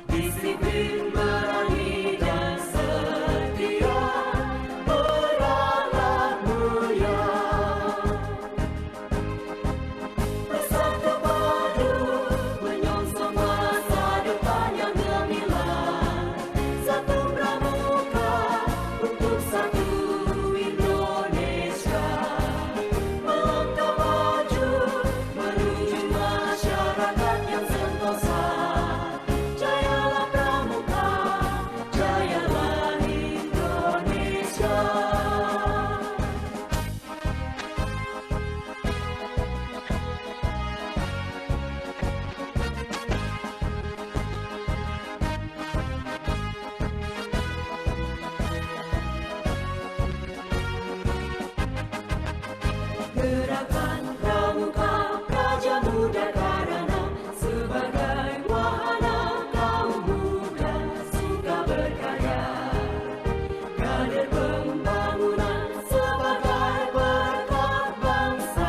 Speaker 5: disiplin berani dan setia, beralat mulia, bersatu padu menyongsong masa depan yang gemilang, satu pramuka untuk satu Indonesia, melangkah maju menuju masyarakat yang sentosa. Jayalah pramuka, jayalah Indonesia. Gerakan pramuka praja muda karana sebagai wahana kaum muda suka berkarya, kader pembangunan sebagai berkat bangsa,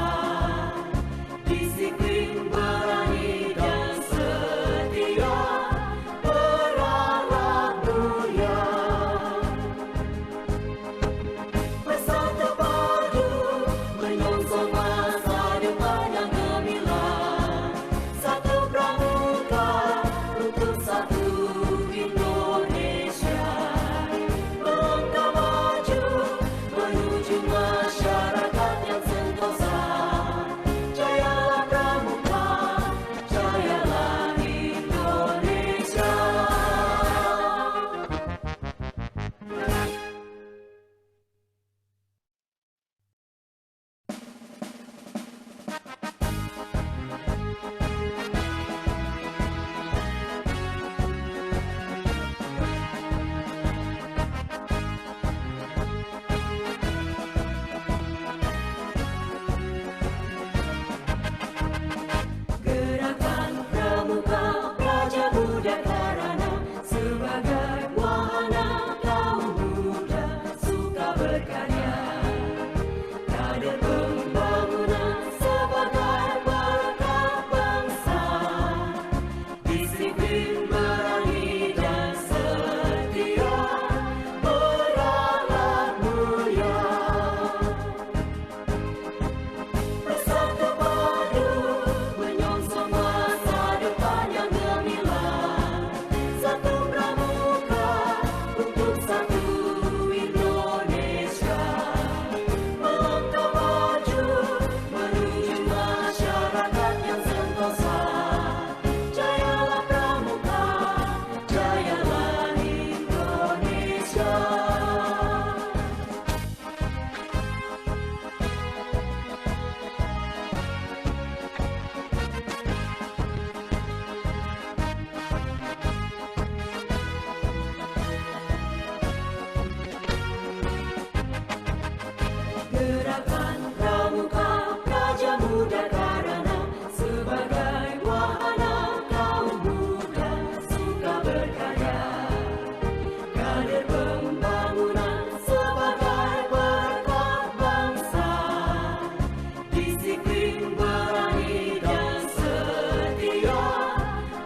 Speaker 5: Mudahkan pramuka Praja Muda karena sebagai wahana kaum muda suka berkarya. Kader pembangunan sebagai berkat bangsa, disiplin berani dan setia,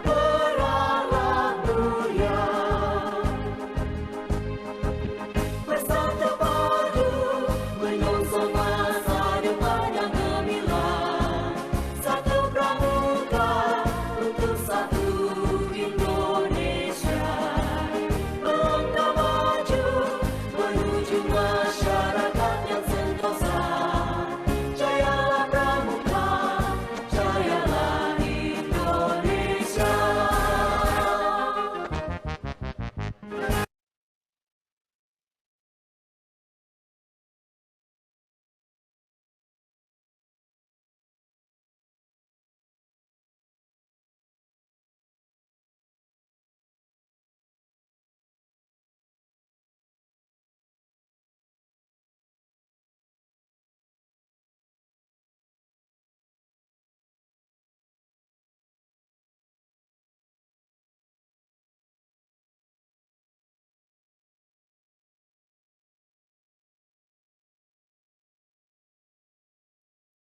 Speaker 5: berahlak mulia. Bersatu padu menyongsong masa depan yang gemilang. Satu pramuka untuk satu Indonesia. Melangkah maju menuju masyarakat yang sentosa. Jayalah pramuka, jayalah Indonesia.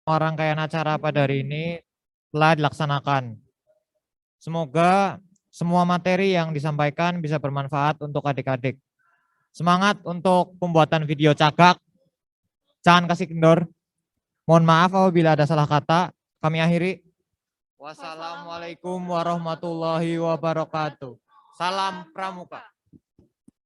Speaker 11: Rangkaian acara pada hari ini telah dilaksanakan. Semoga semua materi yang disampaikan bisa bermanfaat untuk adik-adik. Semangat untuk pembuatan video cagak. Jangan kasih kendor. Mohon maaf apabila ada salah kata. Kami akhiri. Wassalamualaikum warahmatullahi wabarakatuh. Salam Pramuka.